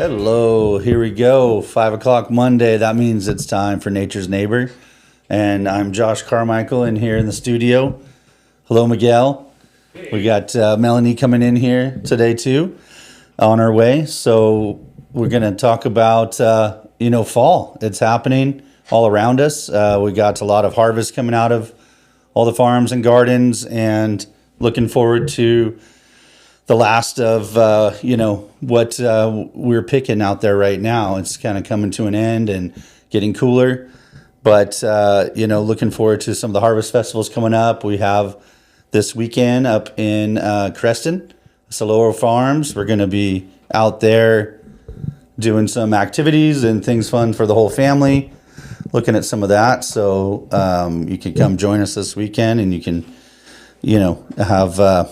Hello, here we go. 5 o'clock Monday. That means it's time for Nature's Neighbor. And I'm Josh Carmichael in here in the studio. Hello, Miguel. We got Melanie coming in here today too, on our way. So we're going to talk about, fall. It's happening all around us. We got a lot of harvest coming out of all the farms and gardens, and looking forward to the last of what we're picking out there right now. It's kind of coming to an end and getting cooler, but looking forward to some of the harvest festivals coming up. We have this weekend up in Creston, Soloro Farms. We're going to be out there doing some activities and things fun for the whole family, looking at some of that. So you can come join us this weekend, and you can have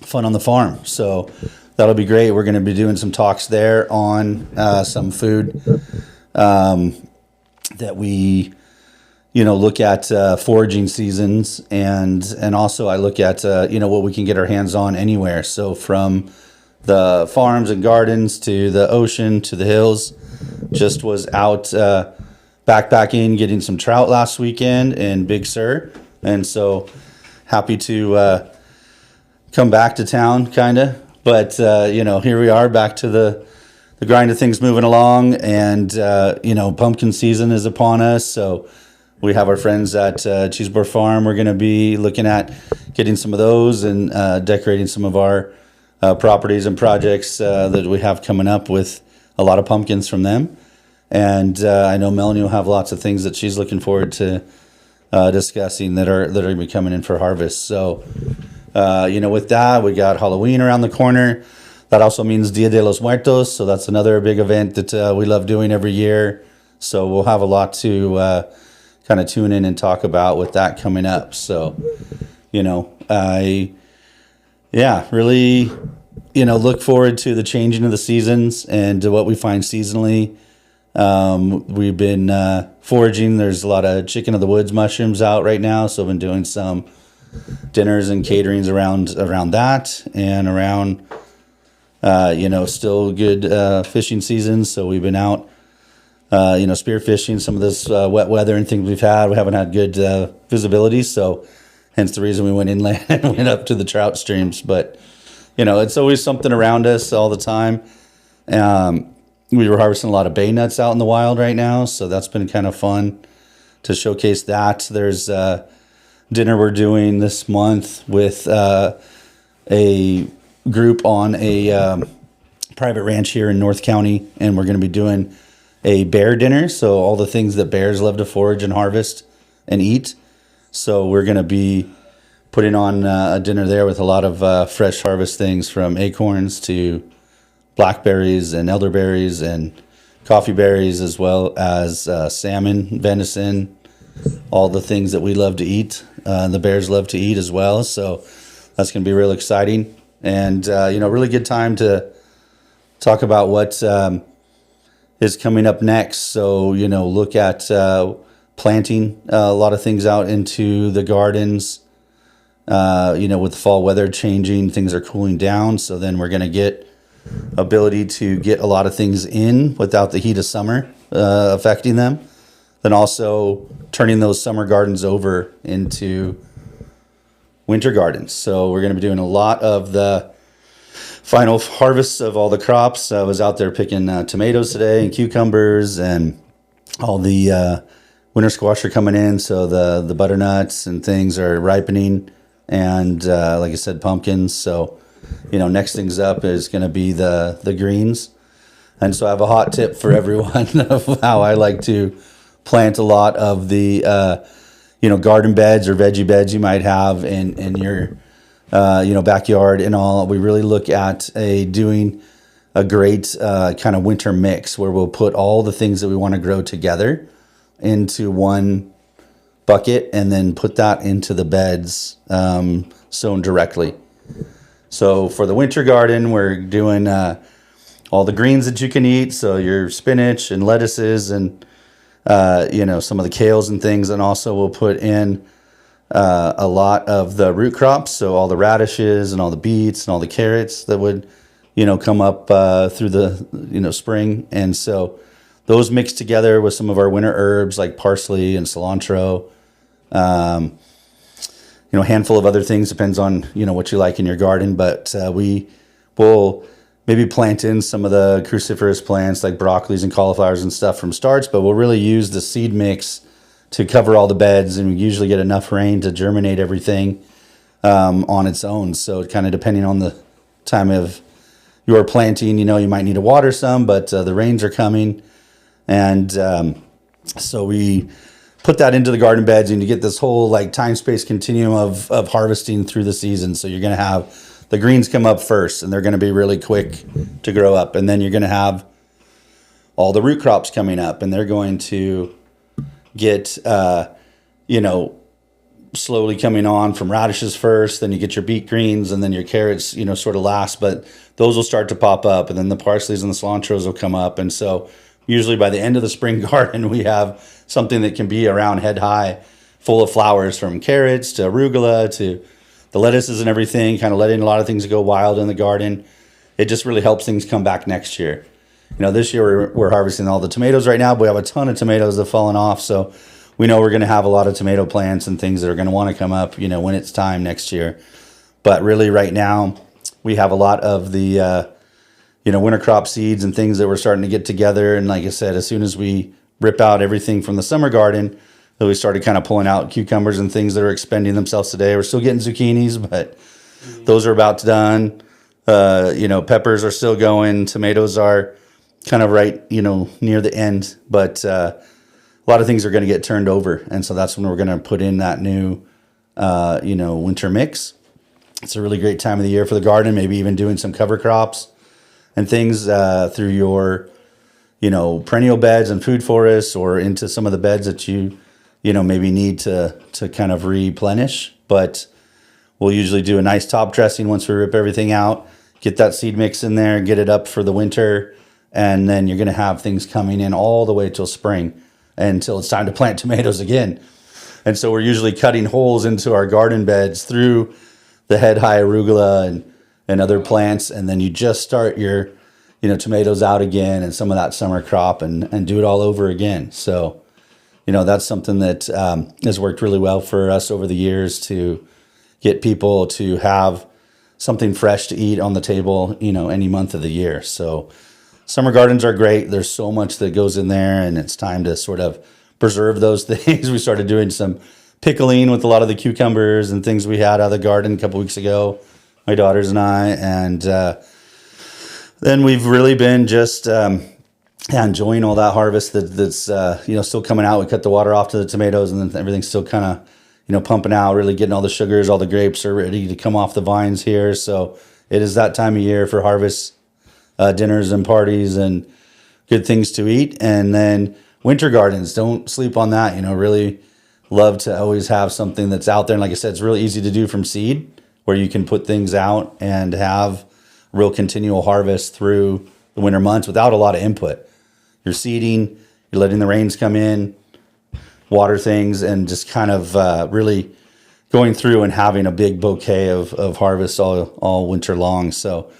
fun on the farm. So that'll be great. We're going to be doing some talks there on some food that we look at foraging seasons, and also I look at what we can get our hands on anywhere. So from the farms and gardens to the ocean to the hills. Just was out backpacking, getting some trout last weekend in Big Sur, and so happy to come back to town, kind of. But here we are, back to the grind of things moving along, and pumpkin season is upon us. So we have our friends at Cheeseboro Farm. We're going to be looking at getting some of those and decorating some of our properties and projects that we have coming up with a lot of pumpkins from them. And I know Melanie will have lots of things that she's looking forward to discussing that are going to be coming in for harvest. So with that, we got Halloween around the corner. That also means Dia de los Muertos, so that's another big event that we love doing every year. So we'll have a lot to kind of tune in and talk about with that coming up. So, I really look forward to the changing of the seasons and to what we find seasonally. We've been foraging. There's a lot of chicken of the woods mushrooms out right now, so I've been doing some dinners and caterings around that, and around still good fishing seasons. So we've been out spear fishing. Some of this wet weather and things we've had, we haven't had good visibility, so hence the reason we went inland and went up to the trout streams. But it's always something around us all the time. We were harvesting a lot of bay nuts out in the wild right now, so that's been kind of fun to showcase that. There's dinner we're doing this month with a group on a private ranch here in North County, and we're going to be doing a bear dinner. So all the things that bears love to forage and harvest and eat. So we're going to be putting on a dinner there with a lot of fresh harvest things, from acorns to blackberries and elderberries and coffee berries, as well as salmon, venison, all the things that we love to eat. The bears love to eat as well. So that's going to be real exciting, and really good time to talk about what is coming up next. So look at planting a lot of things out into the gardens. With the fall weather changing, things are cooling down, so then we're going to get ability to get a lot of things in without the heat of summer affecting them. Then also turning those summer gardens over into winter gardens. So we're going to be doing a lot of the final harvests of all the crops. I was out there picking tomatoes today and cucumbers, and all the winter squash are coming in. So the butternuts and things are ripening, and like I said, pumpkins. So next things up is going to be the greens. And so I have a hot tip for everyone of how I like to plant a lot of the garden beds or veggie beds you might have in your backyard and all. We really look at doing a great kind of winter mix, where we'll put all the things that we want to grow together into one bucket, and then put that into the beds sown directly. So for the winter garden, we're doing all the greens that you can eat. So your spinach and lettuces and some of the kales and things. And also we'll put in a lot of the root crops. So all the radishes and all the beets and all the carrots that would come up through the spring, and so those mixed together with some of our winter herbs like parsley and cilantro, a handful of other things, depends on what you like in your garden, but we will maybe plant in some of the cruciferous plants like broccolis and cauliflowers and stuff from starts, but we'll really use the seed mix to cover all the beds, and we usually get enough rain to germinate everything on its own. So kind of depending on the time of your planting, you might need to water some, but the rains are coming. And so we put that into the garden beds, and you get this whole like time space continuum of harvesting through the season. So you're going to have the greens come up first, and they're going to be really quick to grow up. And then you're going to have all the root crops coming up, and they're going to get, slowly coming on from radishes first. Then you get your beet greens, and then your carrots, sort of last. But those will start to pop up, and then the parsleys and the cilantros will come up. And so usually by the end of the spring garden, we have something that can be around head high, full of flowers, from carrots to arugula to the lettuces and everything, kind of letting a lot of things go wild in the garden. It just really helps things come back next year. This year we're harvesting all the tomatoes right now, but we have a ton of tomatoes that have fallen off. So we know we're going to have a lot of tomato plants and things that are going to want to come up, when it's time next year. But really right now we have a lot of the, winter crop seeds and things that we're starting to get together. And like I said, as soon as we rip out everything from the summer garden, then we started kind of pulling out cucumbers and things that are expending themselves today. We're still getting zucchinis, but those are about done. Peppers are still going. Tomatoes are kind of right, near the end, but a lot of things are going to get turned over. And so that's when we're going to put in that new, winter mix. It's a really great time of the year for the garden, maybe even doing some cover crops and things through your, perennial beds and food forests, or into some of the beds that you maybe need to kind of replenish. But we'll usually do a nice top dressing once we rip everything out, get that seed mix in there, get it up for the winter. And then you're going to have things coming in all the way till spring, until it's time to plant tomatoes again. And so we're usually cutting holes into our garden beds through the head high arugula and other plants. And then you just start your, tomatoes out again, and some of that summer crop, and do it all over again. So, that's something that has worked really well for us over the years, to get people to have something fresh to eat on the table, any month of the year. So summer gardens are great. There's so much that goes in there, and it's time to sort of preserve those things. We started doing some pickling with a lot of the cucumbers and things we had out of the garden a couple weeks ago, my daughters and I. And then we've really been just enjoying all that harvest that's still coming out. We cut the water off to the tomatoes, and then everything's still kind of pumping out, really getting all the sugars. All the grapes are ready to come off the vines here. So it is that time of year for harvest dinners and parties and good things to eat. And then winter gardens, don't sleep on that. Really love to always have something that's out there. And like I said, it's really easy to do from seed, where you can put things out and have real continual harvest through the winter months without a lot of input. You're seeding, you're letting the rains come in, water things, and just kind of really going through and having a big bouquet of harvest all winter long. So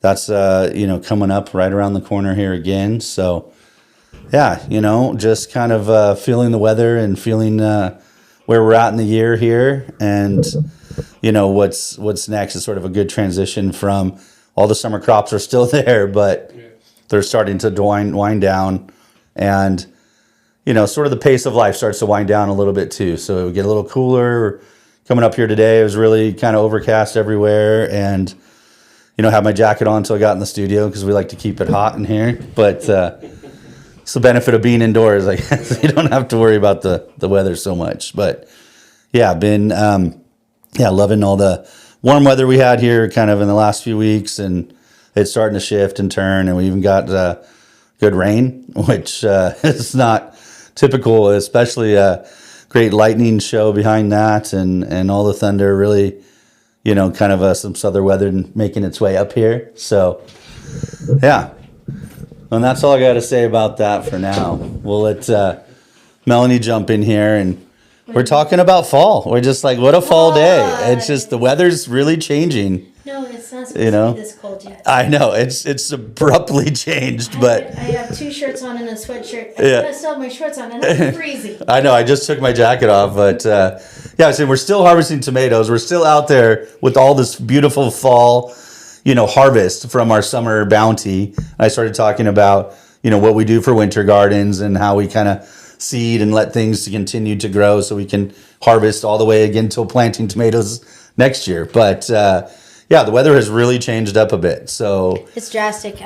that's, coming up right around the corner here again. So yeah, just kind of feeling the weather and feeling where we're at in the year here. And, what's next is sort of a good transition from all the summer crops are still there, but they're starting to wind down. And, sort of the pace of life starts to wind down a little bit too. So it would get a little cooler. Coming up here today, it was really kind of overcast everywhere. And, have my jacket on until I got in the studio, because we like to keep it hot in here. But it's the benefit of being indoors, I guess. You don't have to worry about the weather so much. But yeah, been loving all the warm weather we had here kind of in the last few weeks, and it's starting to shift and turn, and we even got good rain, which is not typical, especially a great lightning show behind that, and all the thunder, really, kind of some southern weather making its way up here. So yeah, and that's all I got to say about that for now. We'll let Melanie jump in here, and we're talking about fall. We're just like, what a fall day. It's just the weather's really changing. No, it's not supposed to be this cold yet. I know it's abruptly changed, but I have 2 shirts on and a sweatshirt. Yeah. I still have my shorts on and I'm freezing. I know I just took my jacket off, but so we're still harvesting tomatoes. We're still out there with all this beautiful fall, harvest from our summer bounty. I started talking about, what we do for winter gardens and how we kind of seed and let things continue to grow so we can harvest all the way again till planting tomatoes next year. But the weather has really changed up a bit. So it's drastic.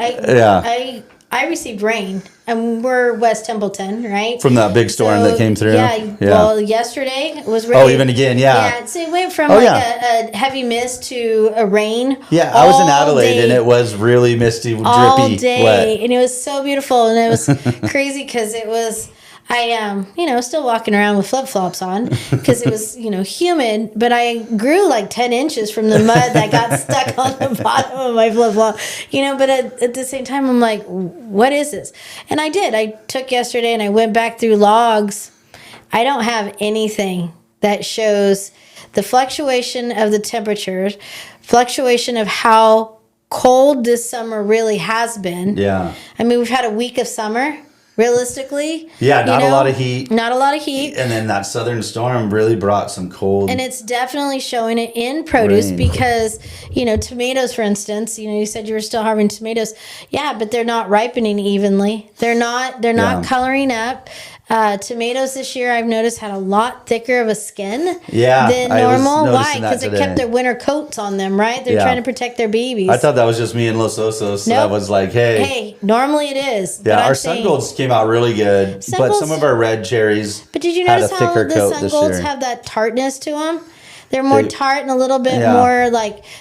I received rain, and we're West Templeton, right? From that big storm that came through. Yeah. Well, yesterday it was really. Oh, even again, yeah. Yeah, so it went from a heavy mist to a rain. Yeah, I was in Adelaide, and it was really misty, drippy, all day, wet. And it was so beautiful, and it was crazy because it was. I still walking around with flip-flops on because it was, humid, but I grew like 10 inches from the mud that got stuck on the bottom of my flip-flop, but at the same time, I'm like, what is this? And I did. I took yesterday and I went back through logs. I don't have anything that shows the fluctuation of the temperatures, fluctuation of how cold this summer really has been. Yeah. I mean, we've had a week of summer. Realistically, not a lot of heat. Not a lot of heat. And then that southern storm really brought some cold. And it's definitely showing it in produce rain. Because, tomatoes, for instance, you said you were still harvesting tomatoes. Yeah, but they're not ripening evenly. They're not coloring up. Tomatoes this year, I've noticed, had a lot thicker of a skin than normal. Why? Because they kept their winter coats on them, right? They're trying to protect their babies. I thought that was just me and Los Osos. So I was like, hey. Normally it is. Yeah, our sun golds came out really good, but some of our red cherries. But did you notice how the sun golds have that tartness to them? They're more tart and a little bit more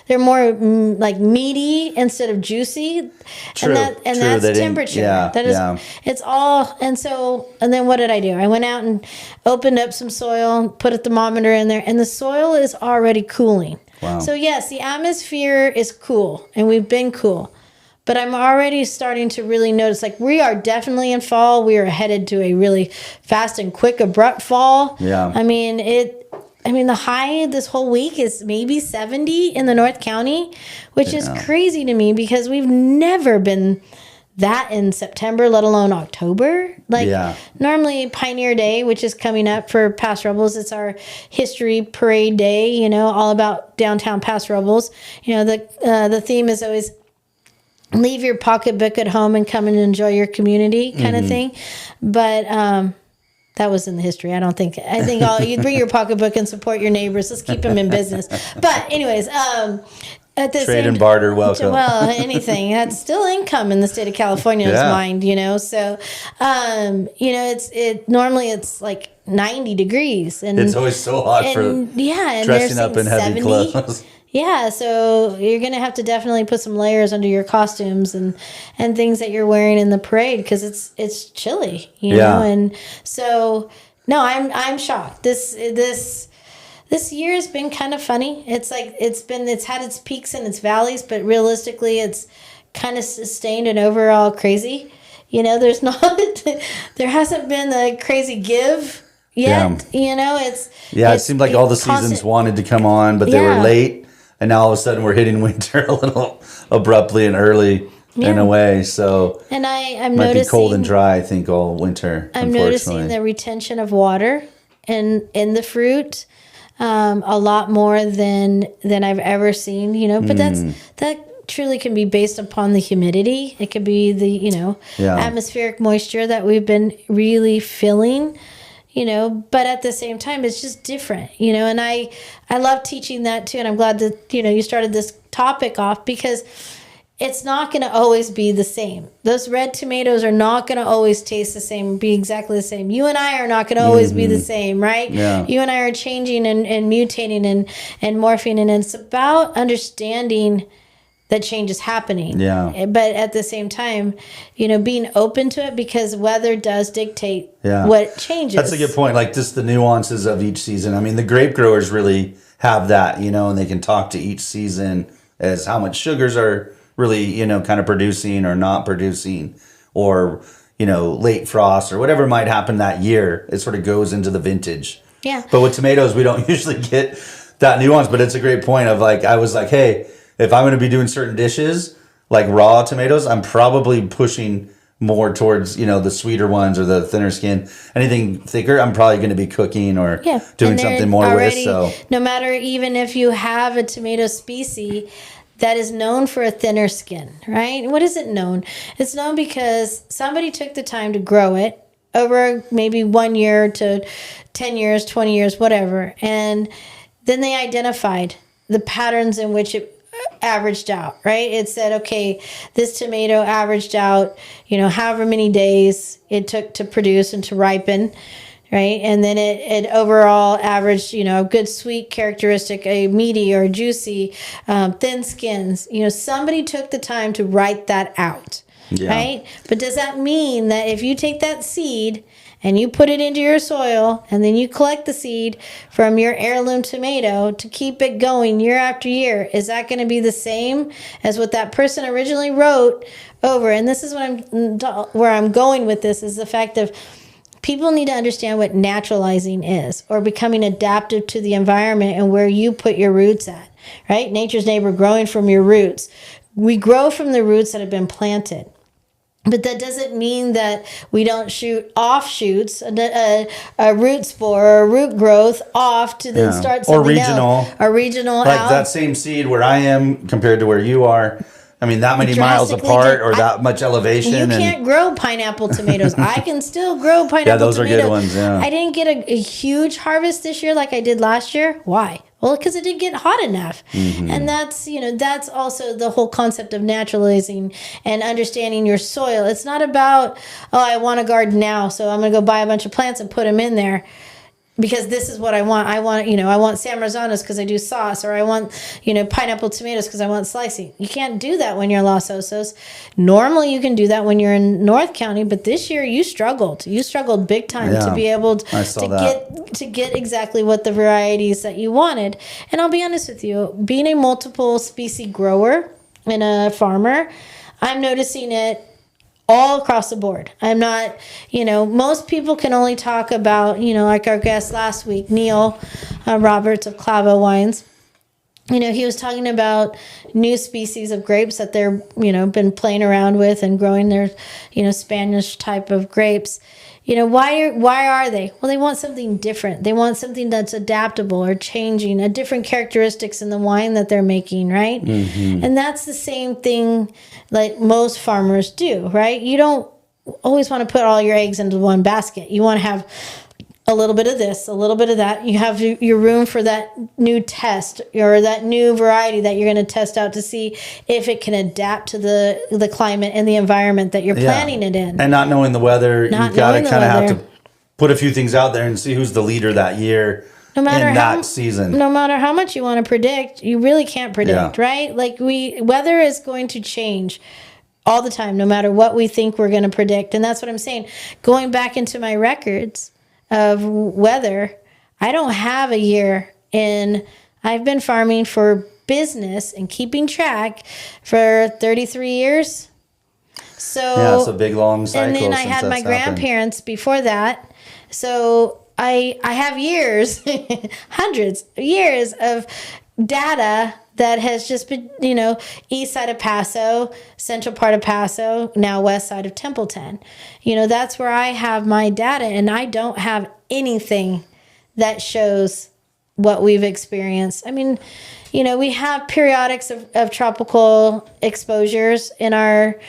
they're more like meaty instead of juicy. True. And that's temperature. It's all. And then what did I do? I went out and opened up some soil, put a thermometer in there, and the soil is already cooling. Wow. So yes, the atmosphere is cool, and we've been cool. But I'm already starting to really notice, like, we are definitely in fall. We are headed to a really fast and quick, abrupt fall. Yeah. I mean, the high this whole week is maybe 70 in the North County, which is crazy to me because we've never been that in September, let alone October. Normally Pioneer Day, which is coming up for Paso Robles, it's our history parade day, all about downtown Paso Robles. The theme is always leave your pocketbook at home and come and enjoy your community kind of thing. But that was in the history. I think you bring your pocketbook and support your neighbors. Let's keep them in business. But anyways, at the trade and barter, welcome. Well, anything that's still income in the state of California's mind, So, normally it's like 90 degrees, and it's always so hot for dressing up in heavy clothes. Yeah, so you're going to have to definitely put some layers under your costumes and things that you're wearing in the parade because it's chilly, know. And so no, I'm shocked. This year has been kind of funny. It's like it's had its peaks and its valleys, but realistically it's kind of sustained and overall crazy. There's not there hasn't been a crazy give yet. It seemed like all the seasons wanted to come on, but they were late. And now all of a sudden we're hitting winter a little abruptly and early in a way. So and I'm might noticing be cold and dry, I think, all winter. I'm noticing the retention of water in the fruit a lot more than I've ever seen. But that truly can be based upon the humidity. It could be the atmospheric moisture that we've been really feeling. But at the same time, it's just different, and I love teaching that too. And I'm glad that, you started this topic off because it's not going to always be the same. Those red tomatoes are not going to always taste the same, be exactly the same. You and I are not going to always be the same, right? Yeah. You and I are changing and mutating and morphing. And it's about understanding that change is happening. Yeah. But at the same time, being open to it because weather does dictate what changes. That's a good point. Like just the nuances of each season. I mean, the grape growers really have that, and they can talk to each season as how much sugars are really, kind of producing or not producing, or, late frost or whatever might happen that year. It sort of goes into the vintage. Yeah. But with tomatoes, we don't usually get that nuance, but it's a great point of like, I was like, hey, if I'm going to be doing certain dishes like raw tomatoes, I'm probably pushing more towards, the sweeter ones or the thinner skin. Anything thicker, I'm probably going to be cooking or doing And they're something more with. already, So no matter even if you have a tomato species that is known for a thinner skin, right? What is it known? It's known because somebody took the time to grow it over maybe 1 year to 10 years, 20 years, whatever. And then they identified the patterns in which it averaged out, right? It said, okay, this tomato averaged out, however many days it took to produce and to ripen, right? And then it overall averaged, a good sweet characteristic, a meaty or juicy, thin skins. Somebody took the time to write that out, right? But does that mean that if you take that seed and you put it into your soil and then you collect the seed from your heirloom tomato to keep it going year after year, is that going to be the same as what that person originally wrote over? And this is where I'm going with this, is the fact of people need to understand what naturalizing is, or becoming adaptive to the environment and where you put your roots at, right? Nature's neighbor, growing from your roots. We grow from the roots that have been planted. But that doesn't mean that we don't shoot offshoots, a root spore or a root growth off to then start something or regional. else. Or regional like out. that same seed where I am compared to where you are. I mean, that many miles apart or that much elevation. You can't grow pineapple tomatoes. I can still grow pineapple tomatoes. Yeah, those are good ones, yeah. I didn't get a huge harvest this year like I did last year. Why? Well, because it didn't get hot enough. Mm-hmm. And that's also the whole concept of naturalizing and understanding your soil. It's not about, I want a garden now, so I'm going to go buy a bunch of plants and put them in there because this is what I want. I want San Marzanos because I do sauce, or I want, pineapple tomatoes because I want slicing. You can't do that when you're in Los Osos. Normally you can do that when you're in North County, but this year you struggled. You struggled big time to be able to get exactly what the varieties that you wanted. And I'll be honest with you, being a multiple species grower and a farmer, I'm noticing it all across the board. I'm not, most people can only talk about, like our guest last week, Neil Roberts of Clavo Wines. He was talking about new species of grapes that they're, been playing around with and growing their, Spanish type of grapes. Why are they? Well, they want something different. They want something that's adaptable or changing, a different characteristics in the wine that they're making, right? Mm-hmm. And that's the same thing like most farmers do, right? You don't always want to put all your eggs into one basket. You want to have a little bit of this, a little bit of that. You have your room for that new test or that new variety that you're going to test out to see if it can adapt to the climate and the environment that you're planting it in. And not knowing the weather, you've got to kind of have to put a few things out there and see who's the leader that year season. No matter how much you want to predict, you really can't predict, right? Like weather is going to change all the time, no matter what we think we're going to predict. And that's what I'm saying. Going back into my records of weather, I don't have a year I've been farming for business and keeping track for 33 years. So it's a big long cycle. And then I had my grandparents before that. So I have years, hundreds of years of data that has just been, east side of Paso, central part of Paso, now west side of Templeton. That's where I have my data, and I don't have anything that shows what we've experienced. I mean, we have periodics of tropical exposures in our,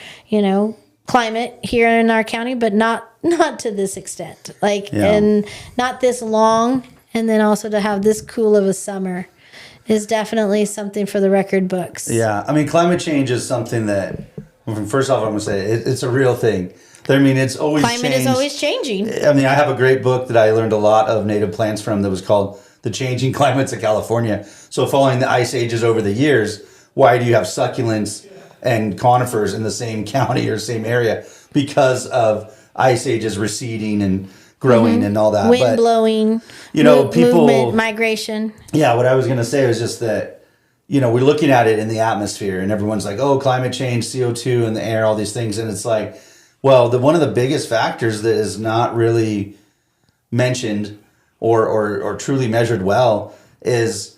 climate here in our county, but not to this extent. And not this long, and then also to have this cool of a summer is definitely something for the record books. Yeah, I mean, climate change is something that, first off, I'm going to say it's a real thing. I mean, it's always Climate is always changing. I mean, I have a great book that I learned a lot of native plants from that was called The Changing Climates of California. So following the ice ages over the years, why do you have succulents and conifers in the same county or same area? Because of ice ages receding and growing and all that. Wind blowing, movement, migration. Yeah, what I was going to say was just that, we're looking at it in the atmosphere and everyone's like, oh, climate change, CO2 in the air, all these things. And it's like, well, one of the biggest factors that is not really mentioned or truly measured well is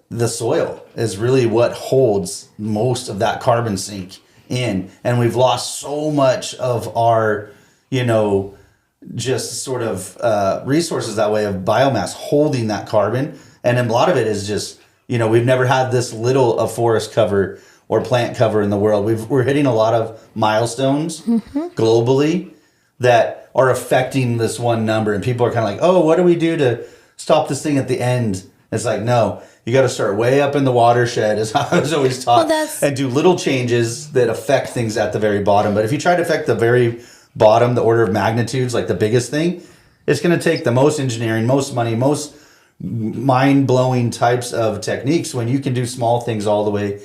the soil is really what holds most of that carbon sink in. And we've lost so much of our, just sort of resources that way of biomass holding that carbon. And a lot of it is just, we've never had this little of forest cover or plant cover in the world. We're hitting a lot of milestones globally that are affecting this one number. And people are kind of like, oh, what do we do to stop this thing at the end? It's like, no, you got to start way up in the watershed, is how I was always taught, and do little changes that affect things at the very bottom. But if you try to affect the very bottom, the order of magnitudes, like the biggest thing, it's going to take the most engineering, most money, most mind-blowing types of techniques when you can do small things all the way,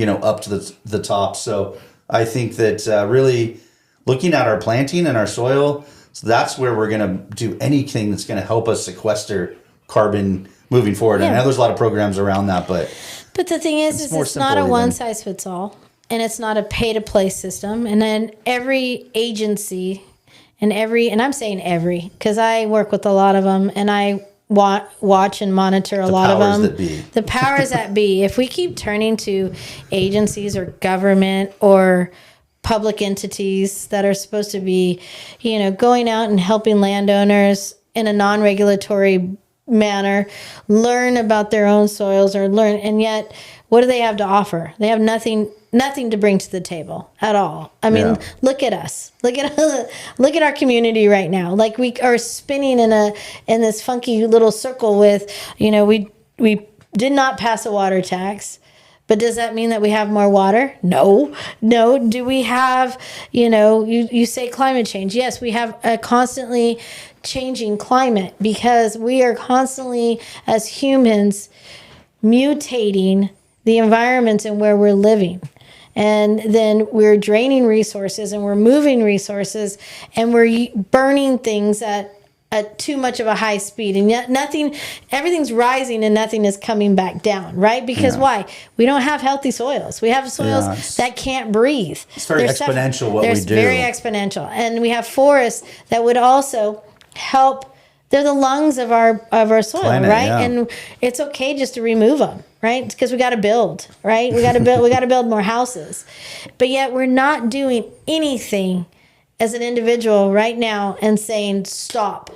up to the top. So I think that really looking at our planting and our soil, so that's where we're going to do anything that's going to help us sequester carbon moving forward. Yeah. And I know there's a lot of programs around that, but the thing is it's not a one size fits all, and it's not a pay to play system. And then every agency and I'm saying every, because I work with a lot of them, and I watch and monitor a lot of them. The powers that be. If we keep turning to agencies or government or public entities that are supposed to be, going out and helping landowners in a non-regulatory manner learn about their own soils and yet what do they have to offer? They have nothing to bring to the table at all. I mean, Look at us. Look at our community right now. Like, we are spinning in this funky little circle with, we did not pass a water tax. But does that mean that we have more water? No. Do we have, you say climate change. Yes, we have a constantly changing climate because we are constantly, as humans, mutating the environments and where we're living. And then we're draining resources and we're moving resources and we're burning things at too much of a high speed, and yet everything's rising and nothing is coming back down, right? Because why? We don't have healthy soils. We have soils that can't breathe. It's very exponential what we do. Very exponential. And we have forests that would also help. They're the lungs of our soil, planet, right? Yeah. And it's okay just to remove them, right? Because we got to build, right? We got to build more houses. But yet we're not doing anything as an individual right now and saying, stop.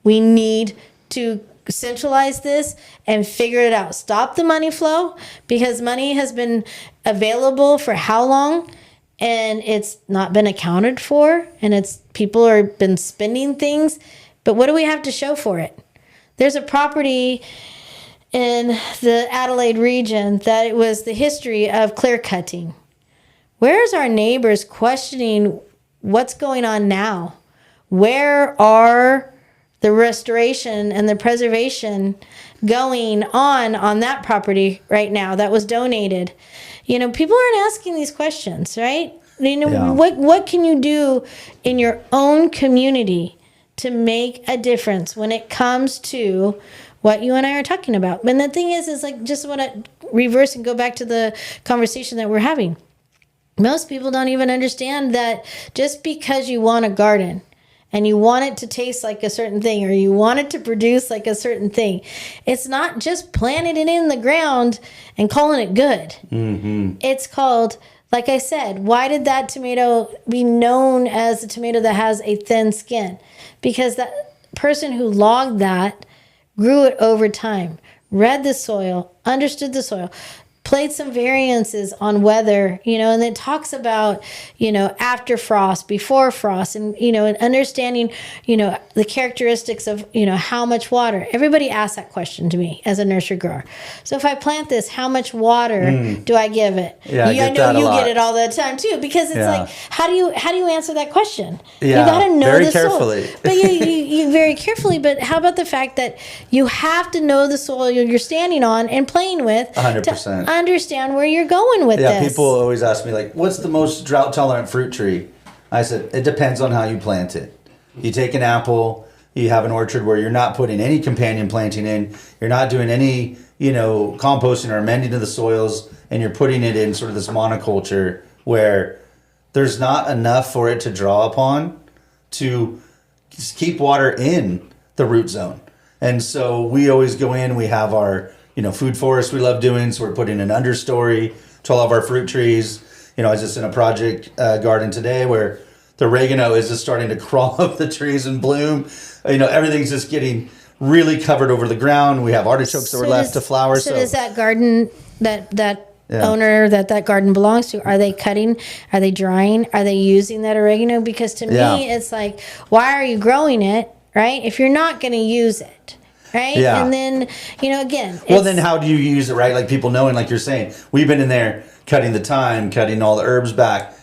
We need to centralize this and figure it out. Stop the money flow, because money has been available for how long, and it's not been accounted for, and people are been spending things. But what do we have to show for it? There's a property in the Adelaide region that it was the history of clear cutting. Where's our neighbors questioning what's going on now? Where are the restoration and the preservation going on that property right now that was donated? People aren't asking these questions, right? What can you do in your own community to make a difference when it comes to what you and I are talking about? And the thing is like, just want to reverse and go back to the conversation that we're having. Most people don't even understand that just because you want a garden and you want it to taste like a certain thing, or you want it to produce like a certain thing, it's not just planting it in the ground and calling it good. Mm-hmm. It's called, like I said, why did that tomato be known as a tomato that has a thin skin? Because that person who logged that grew it over time, read the soil, understood the soil, played some variances on weather, and it talks about, after frost, before frost, and, and understanding, the characteristics of, how much water. Everybody asks that question to me as a nursery grower. So if I plant this, how much water do I give it? Yeah, I know you get it all the time too, because it's like, how do you answer that question? Yeah, you got to know very the carefully. soil. But you very carefully. But how about the fact that you have to know the soil you're standing on and playing with 100%. to understand where you're going with this. Yeah, people always ask me, like, what's the most drought-tolerant fruit tree? I said, it depends on how you plant it. You take an apple, you have an orchard where you're not putting any companion planting in, you're not doing any, composting or amending to the soils, and you're putting it in sort of this monoculture where there's not enough for it to draw upon to keep water in the root zone. And so we always go in, we have our food forest we love doing. So we're putting an understory to all of our fruit trees. I was just in a project garden today where the oregano is just starting to crawl up the trees and bloom. Everything's just getting really covered over the ground. We have artichokes that were left to flower. So does that garden, that owner that garden belongs to, are they cutting? Are they drying? Are they using that oregano? Because to me, it's like, why are you growing it, right? If you're not going to use it. Right. Yeah. And then, again. Well, then how do you use it, right? Like people knowing, like you're saying, we've been in there cutting the thyme, cutting all the herbs back,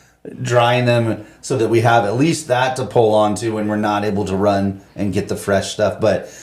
drying them so that we have at least that to pull onto when we're not able to run and get the fresh stuff. But,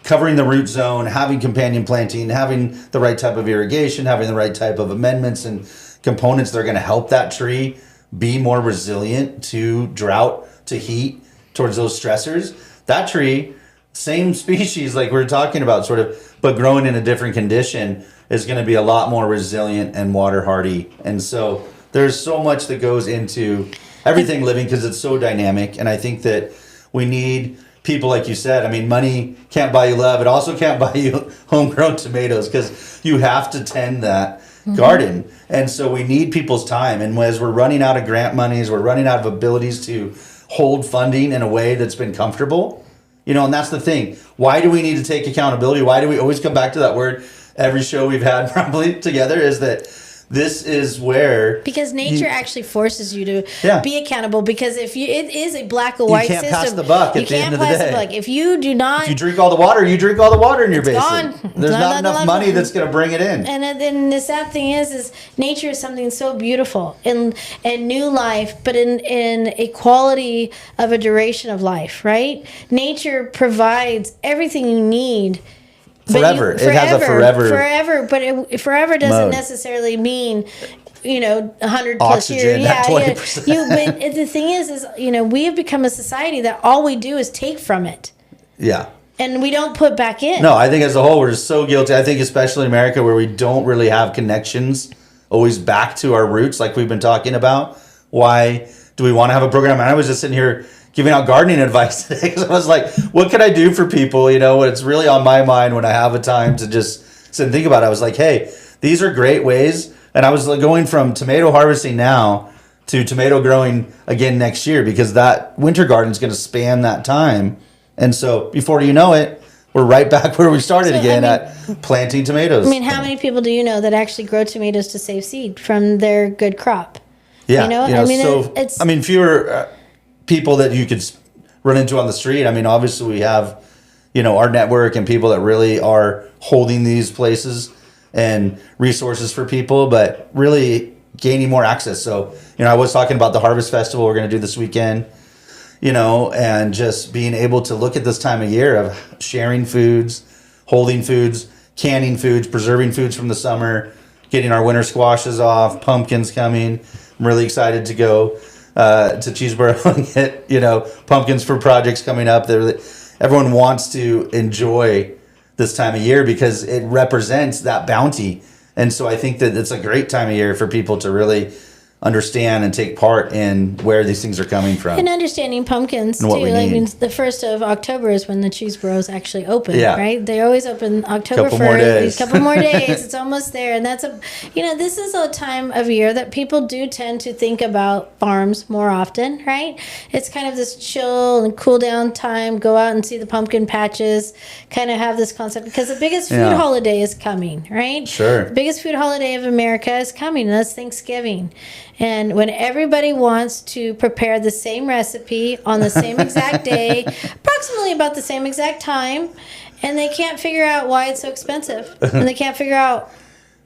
covering the root zone, having companion planting, having the right type of irrigation, having the right type of amendments and components that are going to help that tree be more resilient to drought, to heat, towards those stressors. That tree, same species like we were talking about sort of, but growing in a different condition, is going to be a lot more resilient and water hardy. And so there's so much that goes into everything living because it's so dynamic. And I think that we need people, like you said, I mean, money can't buy you love. It also can't buy you homegrown tomatoes because you have to tend that garden. And so we need people's time. And as we're running out of grant monies, we're running out of abilities to hold funding in a way that's been comfortable. And that's the thing. Why do we need to take accountability? Why do we always come back to that word? Every show we've had probably together is that this is where... Because nature actually forces you to be accountable, because it is a black or white system. You can't pass the buck at the end of the day. If you do not... If you drink all the water, you drink all the water in your basin. Gone. There's not enough money that's going to bring it in. And then the sad thing is nature is something so beautiful and new life, but in a quality of a duration of life, right? Nature provides everything you need. Forever. It has a forever. Forever, but forever doesn't mode. necessarily mean 100 plus Oxygen, years. that 20%. But the thing is we have become a society that all we do is take from it. Yeah. And we don't put back in. No, I think as a whole, we're just so guilty. I think especially in America where we don't really have connections always back to our roots like we've been talking about. Why do we want to have a program? And I was just sitting here giving out gardening advice today because I was like, what can I do for people? It's really on my mind when I have a time to just sit and think about it. I was like, hey, these are great ways. And I was like going from tomato harvesting now to tomato growing again next year because that winter garden is going to span that time. And so before you know it, we're right back where we started at planting tomatoes. How many people do you know that actually grow tomatoes to save seed from their good crop? Yeah. It's fewer people that you could run into on the street. Obviously we have, our network and people that really are holding these places and resources for people, but really gaining more access. So, I was talking about the Harvest Festival we're going to do this weekend, and just being able to look at this time of year of sharing foods, holding foods, canning foods, preserving foods from the summer, getting our winter squashes off, pumpkins coming. I'm really excited to go to Cheeseboro and get, pumpkins for projects coming up. Everyone wants to enjoy this time of year because it represents that bounty. And so I think that it's a great time of year for people to really understand and take part in where these things are coming from. And understanding pumpkins and too. what we need. The 1st of October is when the Cheeseburros actually open, Yeah. right? They always open October Couple more 1st. days. A couple more days. It's almost there. And that's this is a time of year that people do tend to think about farms more often, right? It's kind of this chill and cool down time, go out and see the pumpkin patches, kind of have this concept because the biggest food holiday is coming, right? Sure. The biggest food holiday of America is coming, and that's Thanksgiving. And when everybody wants to prepare the same recipe on the same exact day, approximately about the same exact time, and they can't figure out why it's so expensive, and they can't figure out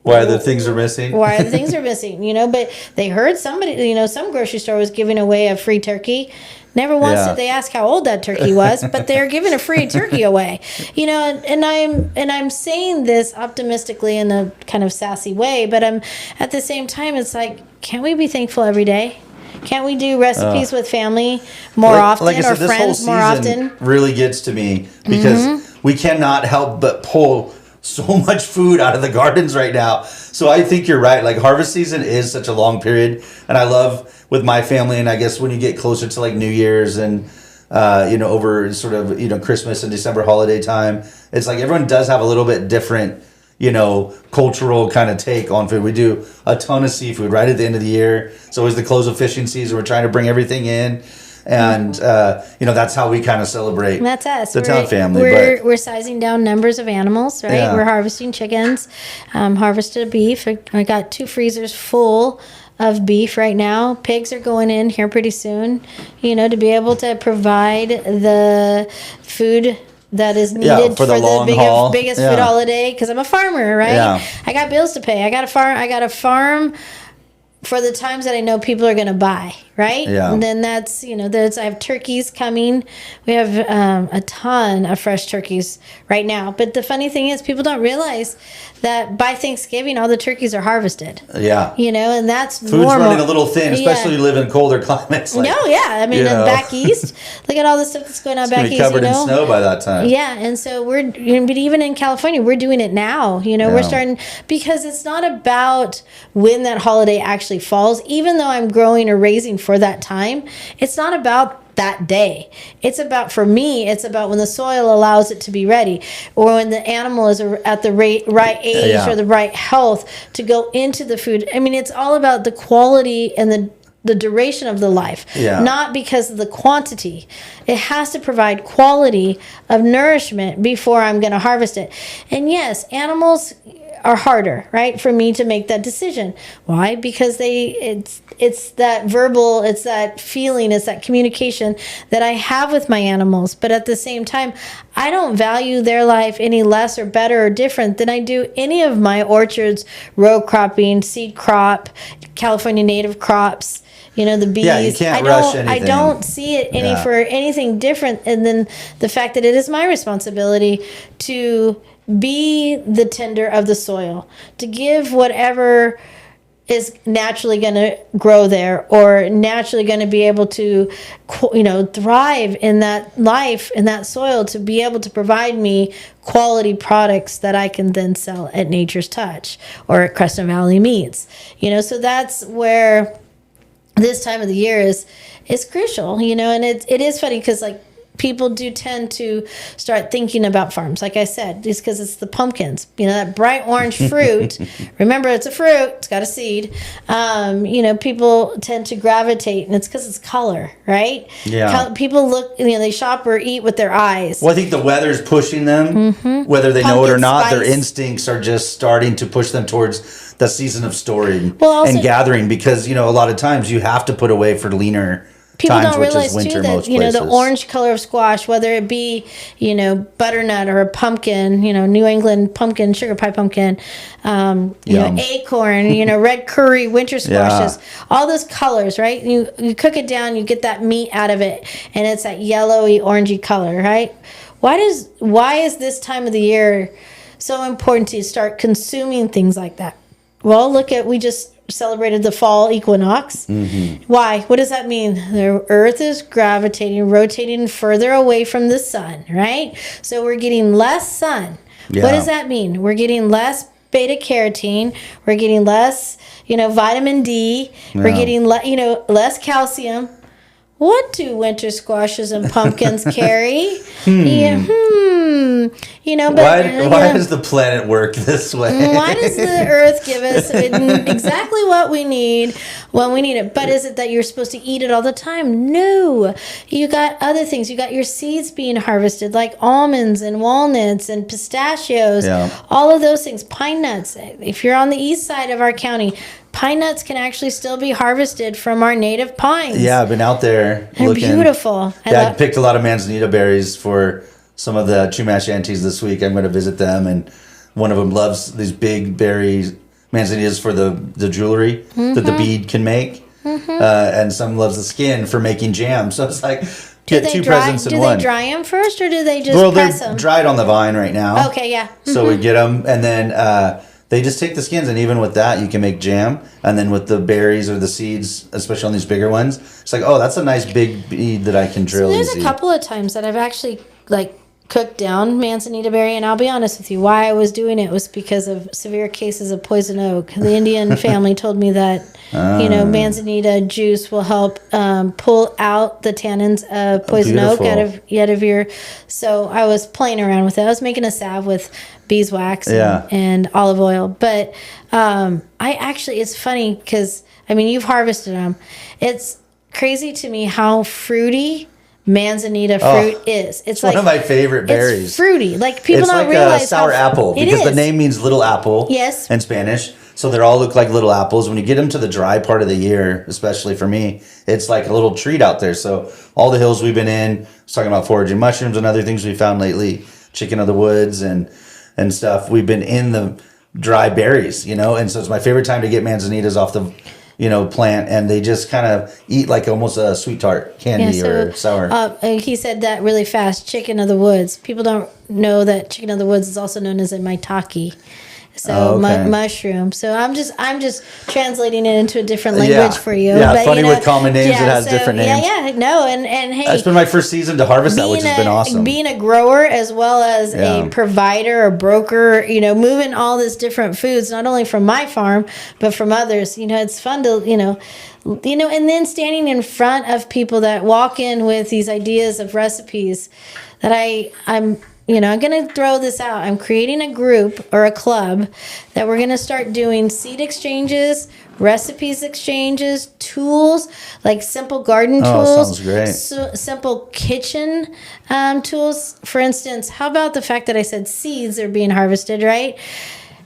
why the things are missing. Why the things are missing, But they heard somebody, some grocery store was giving away a free turkey. Never once did they ask how old that turkey was, but they're giving a free turkey away. And I'm saying this optimistically in a kind of sassy way, but I'm at the same time it's like, can't we be thankful every day? Can't we do recipes with family more often like I said, or this friends whole more season often? really gets to me because we cannot help but pull so much food out of the gardens right now. So I think you're right. Like harvest season is such a long period, and I love with my family, and I guess when you get closer to like New Year's and over sort of Christmas and December holiday time, it's like everyone does have a little bit different cultural kind of take on food. We do a ton of seafood right at the end of the year. It's always the close of fishing season. We're trying to bring everything in. And, that's how we kind of celebrate That's us. the town family. We're sizing down numbers of animals, right? Yeah. We're harvesting chickens, harvested beef. I got 2 freezers full of beef right now. Pigs are going in here pretty soon, to be able to provide the food that is needed for the long haul. biggest food holiday, because I'm a farmer, right? Yeah. I got bills to pay. I got a farm for the times that I know people are going to buy, right? Yeah. And then I have turkeys coming. We have a ton of fresh turkeys right now. But the funny thing is, people don't realize that by Thanksgiving, all the turkeys are harvested. Yeah. And that's Food's normal. running a little thin, especially you live in colder climates. No, yeah. I mean, back east, look at all the stuff that's going on back It's east. covered in snow by that time. Yeah, and so but even in California, we're doing it now. We're starting, because it's not about when that holiday actually falls. Even though I'm growing or raising for that time, it's not about that day. It's about when the soil allows it to be ready, or when the animal is at the right age or the right health to go into the food. I mean, it's all about the quality and the duration of the life, not because of the quantity. It has to provide quality of nourishment before I'm going to harvest it. And yes, animals are harder, right, for me to make that decision. Why? Because it's that verbal, it's that feeling, it's that communication that I have with my animals. But at the same time, I don't value their life any less or better or different than I do any of my orchards, row cropping, seed crop, California native crops. The bees. Yeah, you can't rush anything. I don't see it for anything different. And then the fact that it is my responsibility to be the tender of the soil, to give whatever is naturally going to grow there, or naturally going to be able to, thrive in that life, in that soil, to be able to provide me quality products that I can then sell at Nature's Touch or at Crescent Valley Meats. So that's where this time of the year is crucial, and it is funny because people do tend to start thinking about farms. Like I said, just because it's the pumpkins, that bright orange fruit. Remember, it's a fruit. It's got a seed. People tend to gravitate, and it's because it's color, right? Yeah. People look, they shop or eat with their eyes. Well, I think the weather's pushing them, whether they know it or not. Their instincts are just starting to push them towards the season of storing and gathering, because, a lot of times you have to put away for leaner People times, don't realize which is winter too that most places. the orange color of squash, whether it be butternut or a pumpkin, New England pumpkin, sugar pie pumpkin, acorn, red curry, winter squashes, all those colors, right? You cook it down, you get that meat out of it, and it's that yellowy, orangey color, right? Why is this time of the year so important to start consuming things like that? Well, we just celebrated the fall equinox. Why? What does that mean? The earth is rotating further away from the sun, right? So we're getting less sun. What does that mean? We're getting less beta carotene. We're getting less, vitamin D. We're getting less calcium. What do winter squashes and pumpkins carry? But why does the planet work this way? Why does the earth give us exactly what we need when we need it? But is it that you're supposed to eat it all the time? No. You got other things. You got your seeds being harvested, like almonds and walnuts and pistachios, all of those things, pine nuts. If you're on the east side of our county, pine nuts can actually still be harvested from our native pines. Yeah, I've been out there. They're beautiful. Dad picked a lot of manzanita berries for some of the Chumash aunties this week. I'm going to visit them, and one of them loves these big berries, manzanitas for the jewelry that the bead can make, and some loves the skin for making jam. So it's like get two presents in one. Do they dry them first, or do they just press them? They're dried on the vine right now. Okay, yeah. So we get them, and then they just take the skins, and even with that, you can make jam. And then with the berries or the seeds, especially on these bigger ones, it's like, oh, that's a nice big bead that I can drill. So there's a couple of times that I've actually cooked down manzanita berry, and I'll be honest with you, why I was doing it was because of severe cases of poison oak. The Indian family told me that manzanita juice will help pull out the tannins of poison oak out of your. So I was playing around with it. I was making a salve with beeswax Yeah. and olive oil. But it's funny because, I mean, you've harvested them. It's crazy to me how fruity manzanita fruit is. It's one of my favorite berries. It's fruity. Like people It's don't like realize a sour apple it because the is. name means little apple Yes. in Spanish. So they all look like little apples. When you get them to the dry part of the year, especially for me, it's like a little treat out there. So all the hills we've been in, I was talking about foraging mushrooms and other things we found lately, chicken of the woods and stuff. We've been in the dry berries, and so it's my favorite time to get manzanitas off the plant, and they just kind of eat like almost a sweet tart candy or sour. He said that really fast. Chicken of the woods. People don't know that chicken of the woods is also known as a maitake. So mushroom. So I'm just translating it into a different language for you. Yeah, but, funny with common names, it has different names. And hey, that's been my first season to harvest that, which has been awesome. Being a grower as well as a provider, a broker, moving all these different foods, not only from my farm but from others. It's fun to and then standing in front of people that walk in with these ideas of recipes that I'm going to throw this out. I'm creating a group or a club that we're going to start doing seed exchanges, recipes exchanges, tools, like simple garden tools. Sounds great. Simple kitchen tools. For instance, how about the fact that I said seeds are being harvested, right?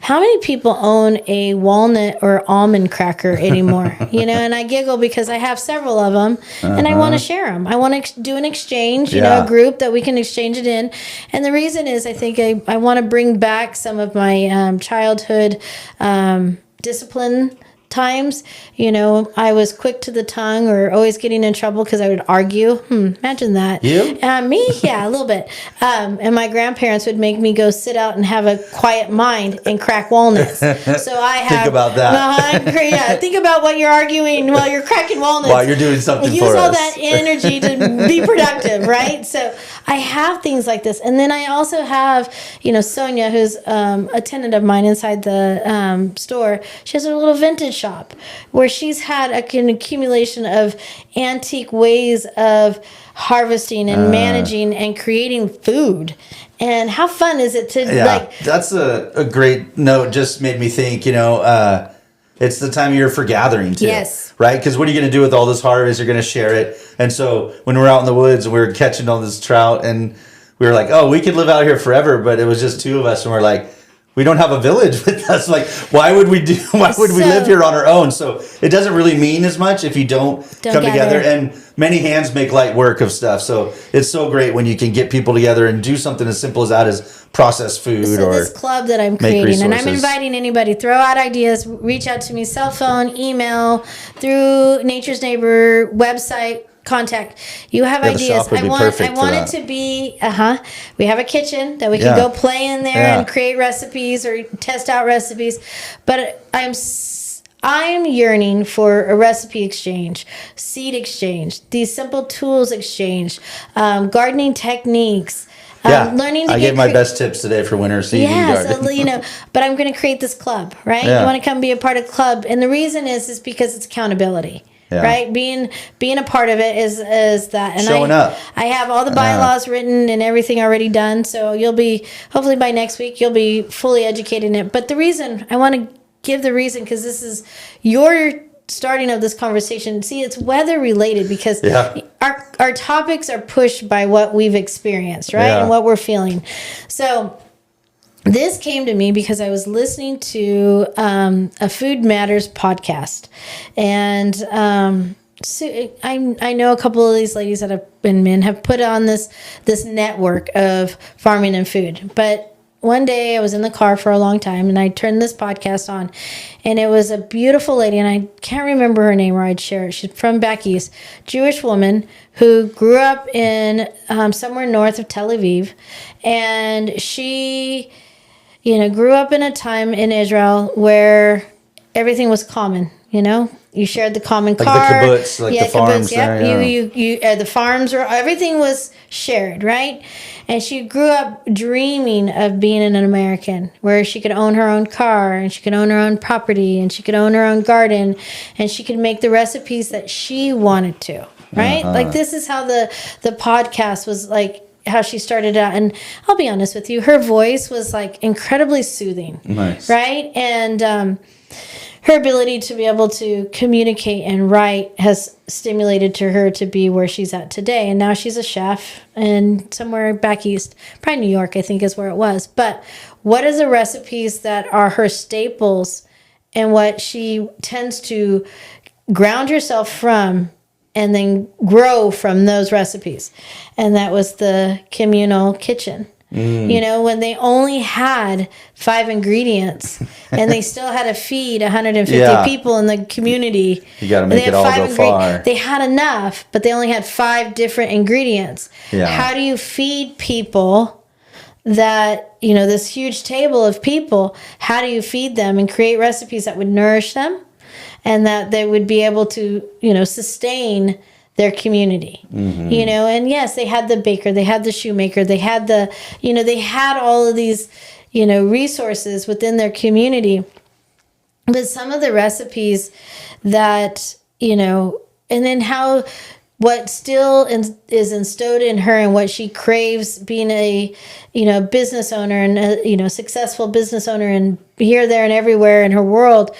How many people own a walnut or almond cracker anymore? And I giggle because I have several of them and I want to share them. I want to do an exchange, a group that we can exchange it in. And the reason is I think I want to bring back some of my childhood discipline times. I was quick to the tongue or always getting in trouble because I would argue. Imagine that. You? Me? Yeah, a little bit. And my grandparents would make me go sit out and have a quiet mind and crack walnuts. So I have... Think about that. Think about what you're arguing while you're cracking walnuts. While you're doing something Use for us. all that energy to be productive, right? So I have things like this. And then I also have, Sonia, who's a tenant of mine inside the store. She has a little vintage shop where she's had an accumulation of antique ways of harvesting and managing and creating food. And how fun is it to that's a great note. Just made me think, it's the time of year for gathering too. Yes. Right? Because what are you going to do with all this harvest? You're going to share it. And so when we're out in the woods and we were catching all this trout and we were like, we could live out here forever, but it was just two of us and we're like, we don't have a village with us. Like, why would we live here on our own? So it doesn't really mean as much if you don't come together. And many hands make light work of stuff. So it's so great when you can get people together and do something as simple as that as process food or this club that I'm creating. And I'm inviting anybody, throw out ideas, reach out to me, cell phone, email, through Nature's Neighbor website. Contact. You have ideas. I want it to be we have a kitchen that we can go play in there and create recipes or test out recipes. But I'm yearning for a recipe exchange, seed exchange, these simple tools exchange, gardening techniques. Learning to I gave my best tips today for winter seed gardening. So, but I'm going to create this club, right? You want to come be a part of the club. And the reason is because it's accountability. Yeah. Right, being a part of it is that, and showing up. I have all the bylaws written and everything already done. So you'll be hopefully by next week you'll be fully educated in it. But the reason I want to give because this is your starting of this conversation. See, it's weather related because our topics are pushed by what we've experienced, right, and what we're feeling. So. This came to me because I was listening to a Food Matters podcast, and so I know a couple of these ladies that have been men have put on this network of farming and food. But one day I was in the car for a long time, and I turned this podcast on, and it was a beautiful lady, and I can't remember her name, or I'd share it. She's from back east, Jewish woman who grew up in somewhere north of Tel Aviv, and she. Grew up in a time in Israel where everything was common. You shared the common car, the kibbutz, the farms. Yep. The farms were everything was shared, right? And she grew up dreaming of being an American, where she could own her own car and she could own her own property and she could own her own garden and she could make the recipes that she wanted to. Right? Like this is how the podcast was like. how she started out. And I'll be honest with you, her voice was like incredibly soothing. Nice. Right? And her ability to be able to communicate and write has stimulated to her to be where she's at today. And now she's a chef and somewhere back east, probably New York, I think is where it was. But what are the recipes that are her staples and what she tends to ground herself from and then grow from those recipes? And that was the communal kitchen. You know, when they only had 5 ingredients and they still had to feed 150 people in the community. You got to make it all go far. They had enough, but they only had 5 different ingredients. Yeah. How do you feed people that, you know, this huge table of people, how do you feed them and create recipes that would nourish them and that they would be able to, you know, sustain their community, you know? And yes, they had the baker, they had the shoemaker, they had the, you know, they had all of these, you know, resources within their community. But some of the recipes that, you know, and then how, what still is instilled in her and what she craves being a, you know, business owner and a, you know, successful business owner and here, there, and everywhere in her world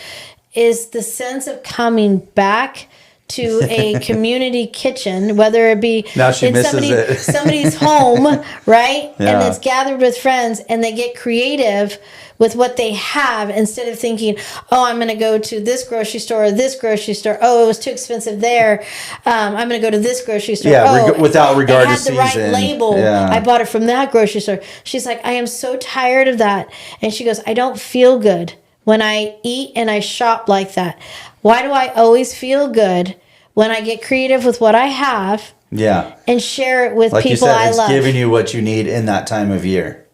is the sense of coming back to a community kitchen, whether it be now she misses somebody's home, right? Yeah. And it's gathered with friends and they get creative with what they have instead of thinking, oh, I'm going to go to this grocery store or this grocery store. Oh, it was too expensive there. I'm going to go to this grocery store. Yeah, without regard to season. It had the right label. Yeah. I bought it from that grocery store. She's like, I am so tired of that. And she goes, I don't feel good when I eat and I shop like that. Why do I always feel good when I get creative with what I have? Yeah. And share it with like people you said, I it's love. giving you what you need in that time of year.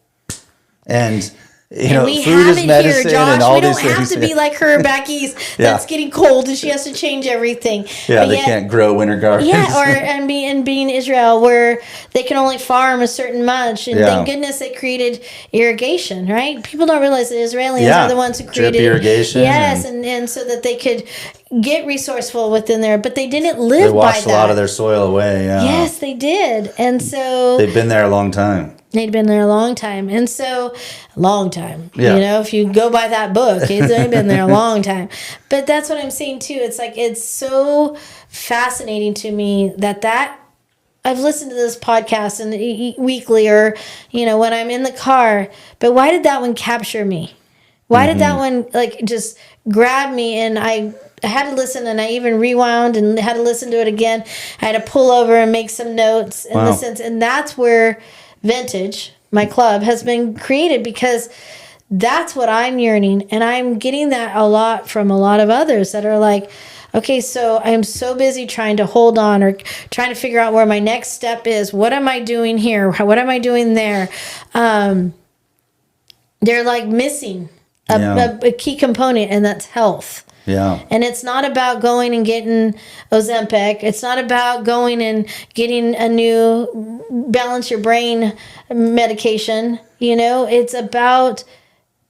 And you and know, we food have is it medicine here, Josh. and all We don't these have things. to be like her back east. Yeah. That's getting cold and she has to change everything. Yeah, But they yet- can't grow winter gardens. Yeah, or and being Israel where they can only farm a certain much, and Yeah. thank goodness they created irrigation. Right? People don't realize that Israelis Yeah. are the ones who Drip created irrigation Yes, and so that they could get resourceful within there, but they didn't live They by washed that. a lot of their soil away. Yeah. Yes, they did, and so They've been there a long time. they'd been there a long time, and so long time. Yeah. You know, if you go by that book, they've been there a long time. But that's what I'm saying too. It's like it's so fascinating to me that I've listened to this podcast and weekly, or you know, when I'm in the car. But why did that one capture me? Why did that one like just grab me? And I had to listen, and I even rewound and had to listen to it again. I had to pull over and make some notes in the sense, and that's where Vintage, my club, has been created, because that's what I'm yearning. And I'm getting that a lot from a lot of others that are like, okay, so I'm so busy trying to hold on or trying to figure out where my next step is. What am I doing here? What am I doing there? They're like missing a key component, and that's health. Yeah. And it's not about going and getting Ozempic. It's not about going and getting a new balance your brain medication. You know, it's about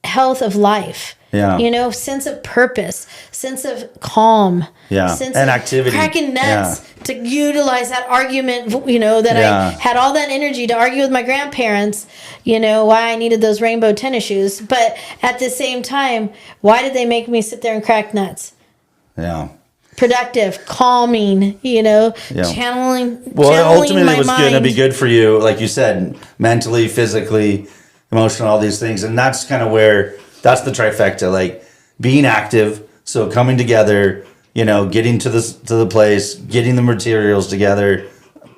health of life. Yeah. You know, sense of purpose, sense of calm. Yeah. Sense And of activity. cracking nuts to utilize that argument, you know, that Yeah. I had all that energy to argue with my grandparents, you know, why I needed those rainbow tennis shoes. But at the same time, why did they make me sit there and crack nuts? Yeah. Productive, calming, you know, Yeah. channeling Ultimately, my it was going to mind. be good for you, like you said, mentally, physically, emotional, all these things. And that's kind of where, that's the trifecta, like being active. So coming together, you know, getting to the place, getting the materials together,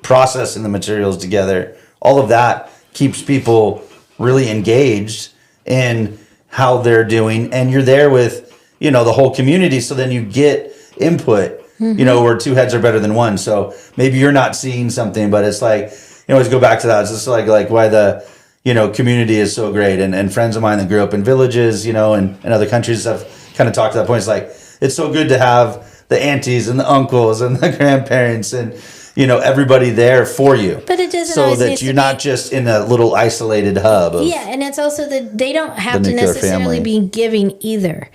processing the materials together, all of that keeps people really engaged in how they're doing. And you're there with, you know, the whole community. So then you get input, you know, where two heads are better than one. So maybe you're not seeing something, but it's like, you always go back to that. It's just like why the, you know, community is so great. And friends of mine that grew up in villages, you know, and other countries have kind of talked to that point. It's like, it's so good to have the aunties and the uncles and the grandparents and, you know, everybody there for you. But it doesn't so always that need to you're be- not just in a little isolated hub of, Yeah, and it's also that they don't have The to nuclear necessarily family. be giving either.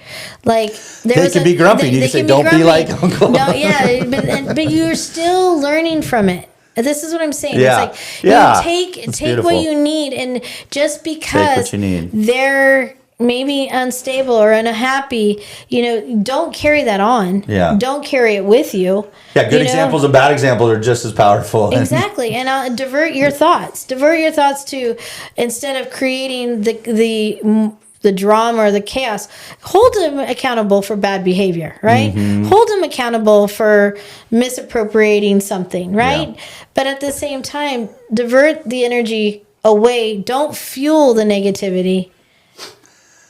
Like They can be grumpy. You can say, "Don't be like Uncle." No, yeah, but you're still learning from it. This is what I'm saying. Yeah. It's like Yeah. you take That's what beautiful. you need, and just Take because what you need. they're maybe unstable or unhappy, don't carry that on. Yeah. Don't carry it with you. Yeah, good examples and bad examples are just as powerful. Exactly, and divert your thoughts. Divert your thoughts to, instead of creating the drama or the chaos, hold them accountable for bad behavior, right? Mm-hmm. Hold them accountable for misappropriating something, right? Yeah. But at the same time, divert the energy away. Don't fuel the negativity.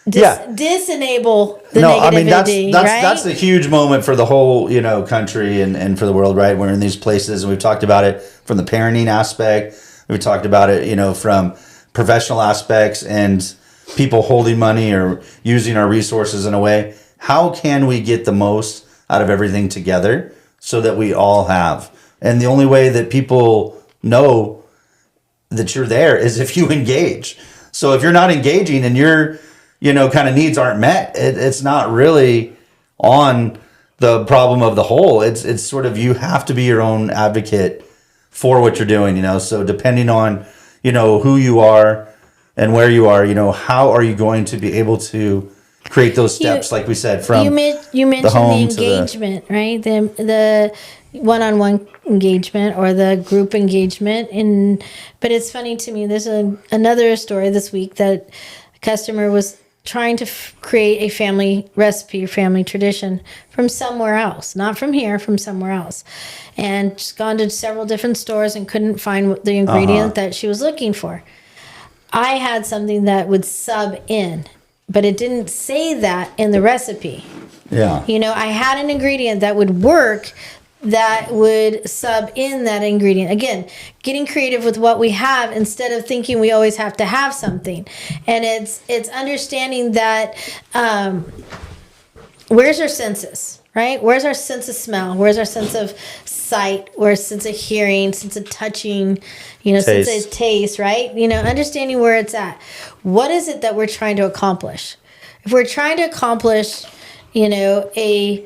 Disenable the negativity. I mean that's right? that's a huge moment for the whole country and for the world, right? We're in these places, and we've talked about it from the parenting aspect. We've talked about it, from professional aspects and people holding money or using our resources in a way. How can we get the most out of everything together so that we all have? And the only way that people know that you're there is if you engage. So if you're not engaging and your kind of needs aren't met, it's not really on the problem of the whole. It's sort of, you have to be your own advocate for what you're doing, So depending on, who you are and where you are, how are you going to be able to create those steps, like we said, from you mentioned the home to the- engagement, right? The one-on-one engagement or the group engagement. But it's funny to me, there's another story this week that a customer was trying to create a family recipe or family tradition from somewhere else, not from here, from somewhere else, and just gone to several different stores and couldn't find the ingredient that she was looking for. I had something that would sub in, but it didn't say that in the recipe. Yeah. I had an ingredient that would work, that would sub in that ingredient. Again, getting creative with what we have instead of thinking we always have to have something. And it's understanding that where's our senses, right? Where's our sense of smell? Where's our sense of sight? Where's our sense of hearing? Sense of touching? Sense of taste, right? Understanding where it's at. What is it that we're trying to accomplish? If we're trying to accomplish, a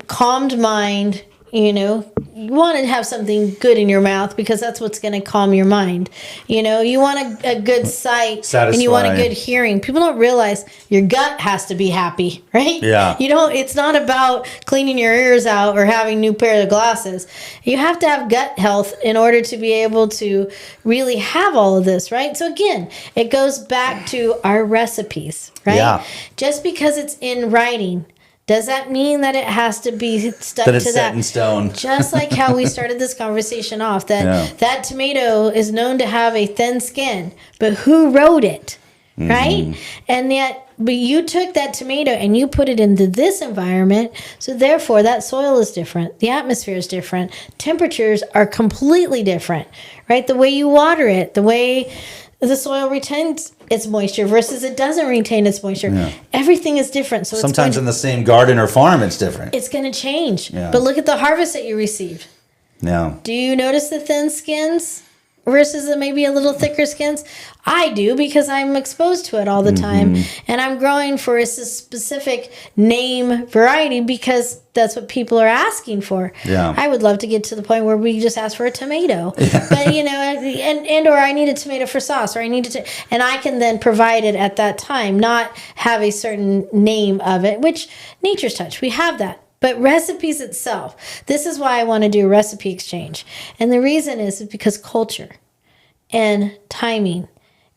calmed mind, you want to have something good in your mouth because that's what's going to calm your mind. You want a good sight and you want a good hearing. People don't realize your gut has to be happy, right? Yeah. It's not about cleaning your ears out or having a new pair of glasses. You have to have gut health in order to be able to really have all of this, right? So again, it goes back to our recipes, right? Yeah. Just because it's in writing, does that mean that it has to be stuck That it's to set that? in stone. Just like how we started this conversation off, that tomato is known to have a thin skin, but who wrote it, right? And yet, but you took that tomato and you put it into this environment, so therefore that soil is different, the atmosphere is different, temperatures are completely different, right? The way you water it, the way the soil retains its moisture versus it doesn't retain its moisture. Yeah. Everything is different. So sometimes in the same garden or farm, it's different. It's going to change. Yeah. But look at the harvest that you received. Yeah. Do you notice the thin skins versus the maybe a little thicker skins? I do, because I'm exposed to it all the time. And I'm growing for a specific name variety because that's what people are asking for. Yeah. I would love to get to the point where we just ask for a tomato. Yeah. But, and or I need a tomato for sauce, or I need and I can then provide it at that time, not have a certain name of it, which Nature's Touch, we have that. But recipes itself, this is why I want to do a recipe exchange. And the reason is because culture and timing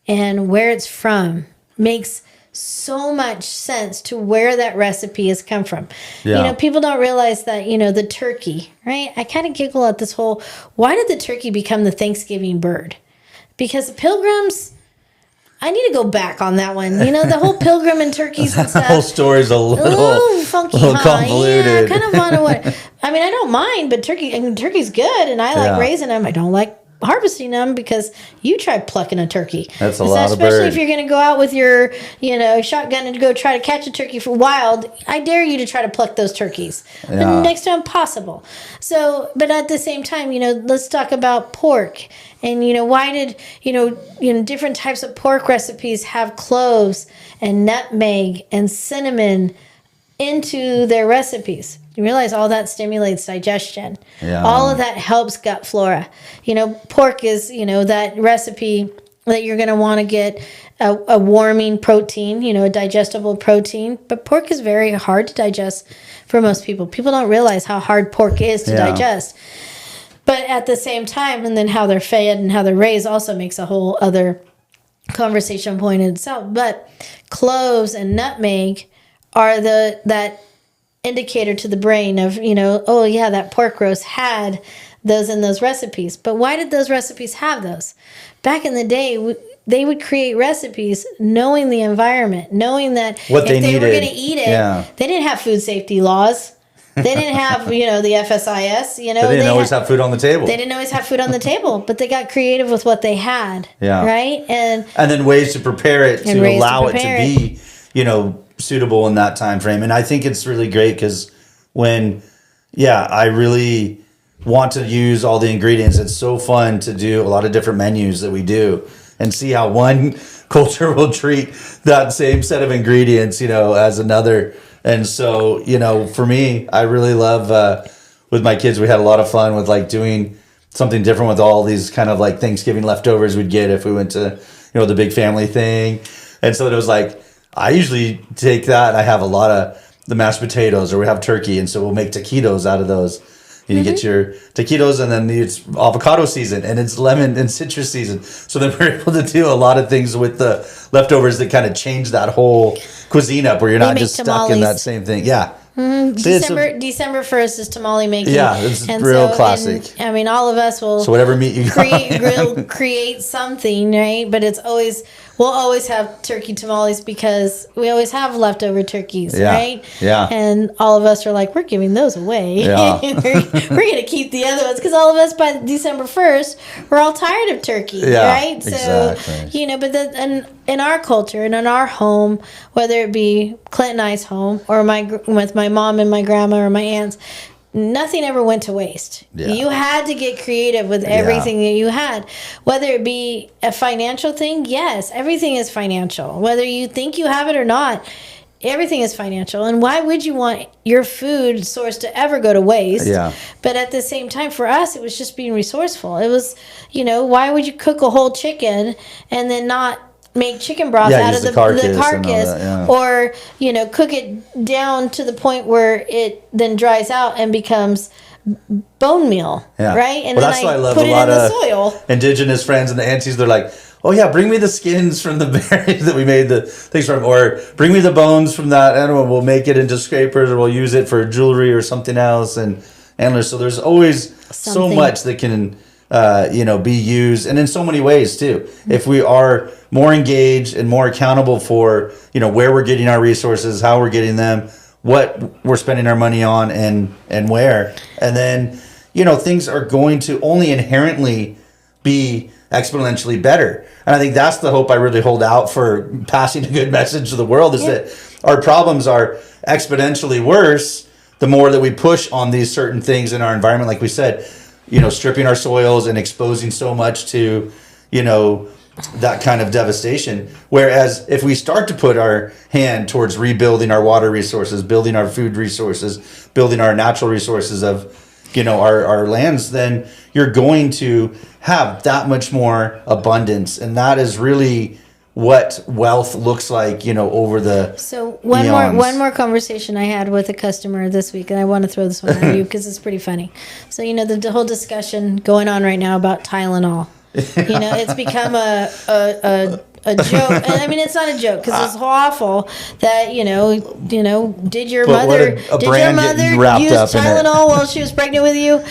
and where it's from makes so much sense to where that recipe has come from. Yeah. People don't realize that, the turkey, right? I kind of giggle at this whole, why did the turkey become the Thanksgiving bird? Because the pilgrims, I need to go back on that one. The whole pilgrim and turkeys and stuff. The whole story's a little funky, convoluted. Yeah, kind of want to. I mean, I don't mind, but turkey's good, and I like raising them. I don't like harvesting them because you try plucking a turkey. That's a lot of bird. Especially if you're going to go out with your, shotgun and go try to catch a turkey for wild. I dare you to try to pluck those turkeys. Yeah. Next to impossible. So, but at the same time, let's talk about pork. And, why did, different types of pork recipes have cloves and nutmeg and cinnamon into their recipes. You realize all that stimulates digestion. Yeah. All of that helps gut flora. Pork is, that recipe that you're going to want to get a warming protein, a digestible protein. But pork is very hard to digest for most people. People don't realize how hard pork is to digest. But at the same time, and then how they're fed and how they're raised also makes a whole other conversation point in itself. But cloves and nutmeg are that indicator to the brain of, oh yeah, that pork roast had those in those recipes. But why did those recipes have those? Back in the day, they would create recipes knowing the environment, knowing that what if they were going to eat it, they didn't have food safety laws. They didn't have, the FSIS, They didn't always have food on the table. They didn't always have food on the table, but they got creative with what they had. Yeah. Right? And then ways to prepare it to allow it to be, suitable in that time frame. And I think it's really great because I really want to use all the ingredients. It's so fun to do a lot of different menus that we do and see how one culture will treat that same set of ingredients, as another. And so, for me, I really love, with my kids, we had a lot of fun with doing something different with all these kind of Thanksgiving leftovers we'd get if we went to, the big family thing. And so it was I usually take that and I have a lot of the mashed potatoes, or we have turkey. And so we'll make taquitos out of those. You get your taquitos, and then it's avocado season, and it's lemon and citrus season. So then we're able to do a lot of things with the leftovers that kind of change that whole cuisine up, where you're not just stuck in that same thing. Yeah. December 1st is tamale making. Yeah, it's real classic. And, all of us will. So whatever meat you create something, right? But we'll always have turkey tamales because we always have leftover turkeys, right? Yeah. And all of us are we're giving those away. Yeah. we're going to keep the other ones because all of us by December 1st, we're all tired of turkey, right? So, exactly. But in our culture and in our home, whether it be Clint and I's home or with my mom and my grandma or my aunts, nothing ever went to waste. Yeah. You had to get creative with everything that you had. Whether it be a financial thing, yes, everything is financial. Whether you think you have it or not, everything is financial. And why would you want your food source to ever go to waste? Yeah. But at the same time, for us, it was just being resourceful. It was, why would you cook a whole chicken and then not make chicken broth out of the carcass or cook it down to the point where it then dries out and becomes bone meal, right? And that's why I love put it in the soil. Indigenous friends and the aunties, they're like, oh yeah, bring me the skins from the berries that we made the things from, or bring me the bones from that animal, we'll make it into scrapers, or we'll use it for jewelry or something else, and antlers. So there's always so much that can be used, and in so many ways too. Mm-hmm. If we are more engaged and more accountable for, where we're getting our resources, how we're getting them, what we're spending our money on, and where, and then, things are going to only inherently be exponentially better. And I think that's the hope I really hold out for passing a good message to the world, is that our problems are exponentially worse the more that we push on these certain things in our environment, like we said, stripping our soils and exposing so much to, that kind of devastation. Whereas if we start to put our hand towards rebuilding our water resources, building our food resources, building our natural resources of, our lands, then you're going to have that much more abundance. And that is really what wealth looks like, over the one more conversation I had with a customer this week, and I want to throw this one at you because it's pretty funny. So, the whole discussion going on right now about Tylenol. It's become a joke. And I mean, it's not a joke because it's awful that did your mother use Tylenol while she was pregnant with you?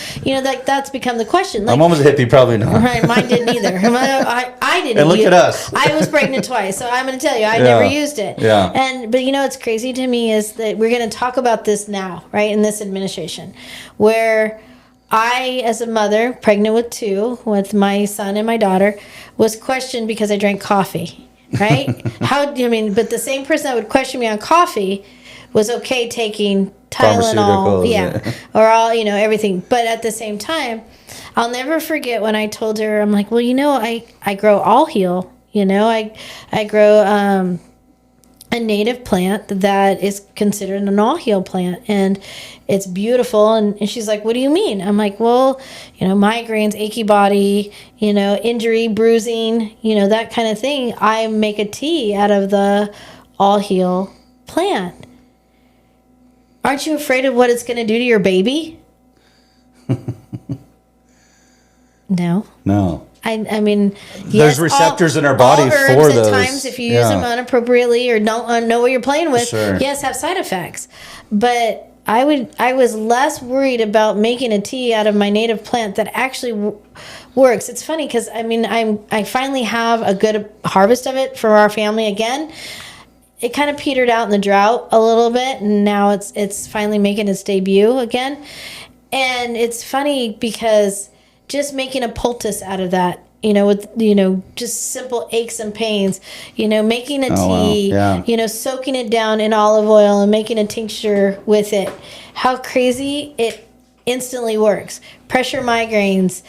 That's become the question. My mom was a hippie, probably not. Right, mine didn't either. I didn't. And look at us. I was pregnant twice, so I'm going to tell you, I never used it. Yeah. But what's crazy to me is that we're going to talk about this now, right, in this administration, where I, as a mother, pregnant with two, with my son and my daughter, was questioned because I drank coffee, right? But the same person that would question me on coffee was okay taking Tylenol, or all, everything. But at the same time, I'll never forget when I told her, I'm like, well, I grow all heal, I grow, a native plant that is considered an all-heal plant, and it's beautiful. And she's like, what do you mean? I'm like, well, migraines, achy body, injury, bruising, that kind of thing. I make a tea out of the all-heal plant. Aren't you afraid of what it's going to do to your baby? No. I mean, there's receptors in our body all herbs for at those. Times, if you use them inappropriately or don't know what you're playing with, Sure. yes, have side effects. But I was less worried about making a tea out of my native plant that actually works. It's funny because I finally have a good harvest of it for our family again. It kind of petered out in the drought a little bit, and now it's finally making its debut again. And it's funny because just making a poultice out of that, with just simple aches and pains, making a tea, wow. Yeah. Soaking it down in olive oil and making a tincture with it. How crazy it instantly works. Pressure migraines,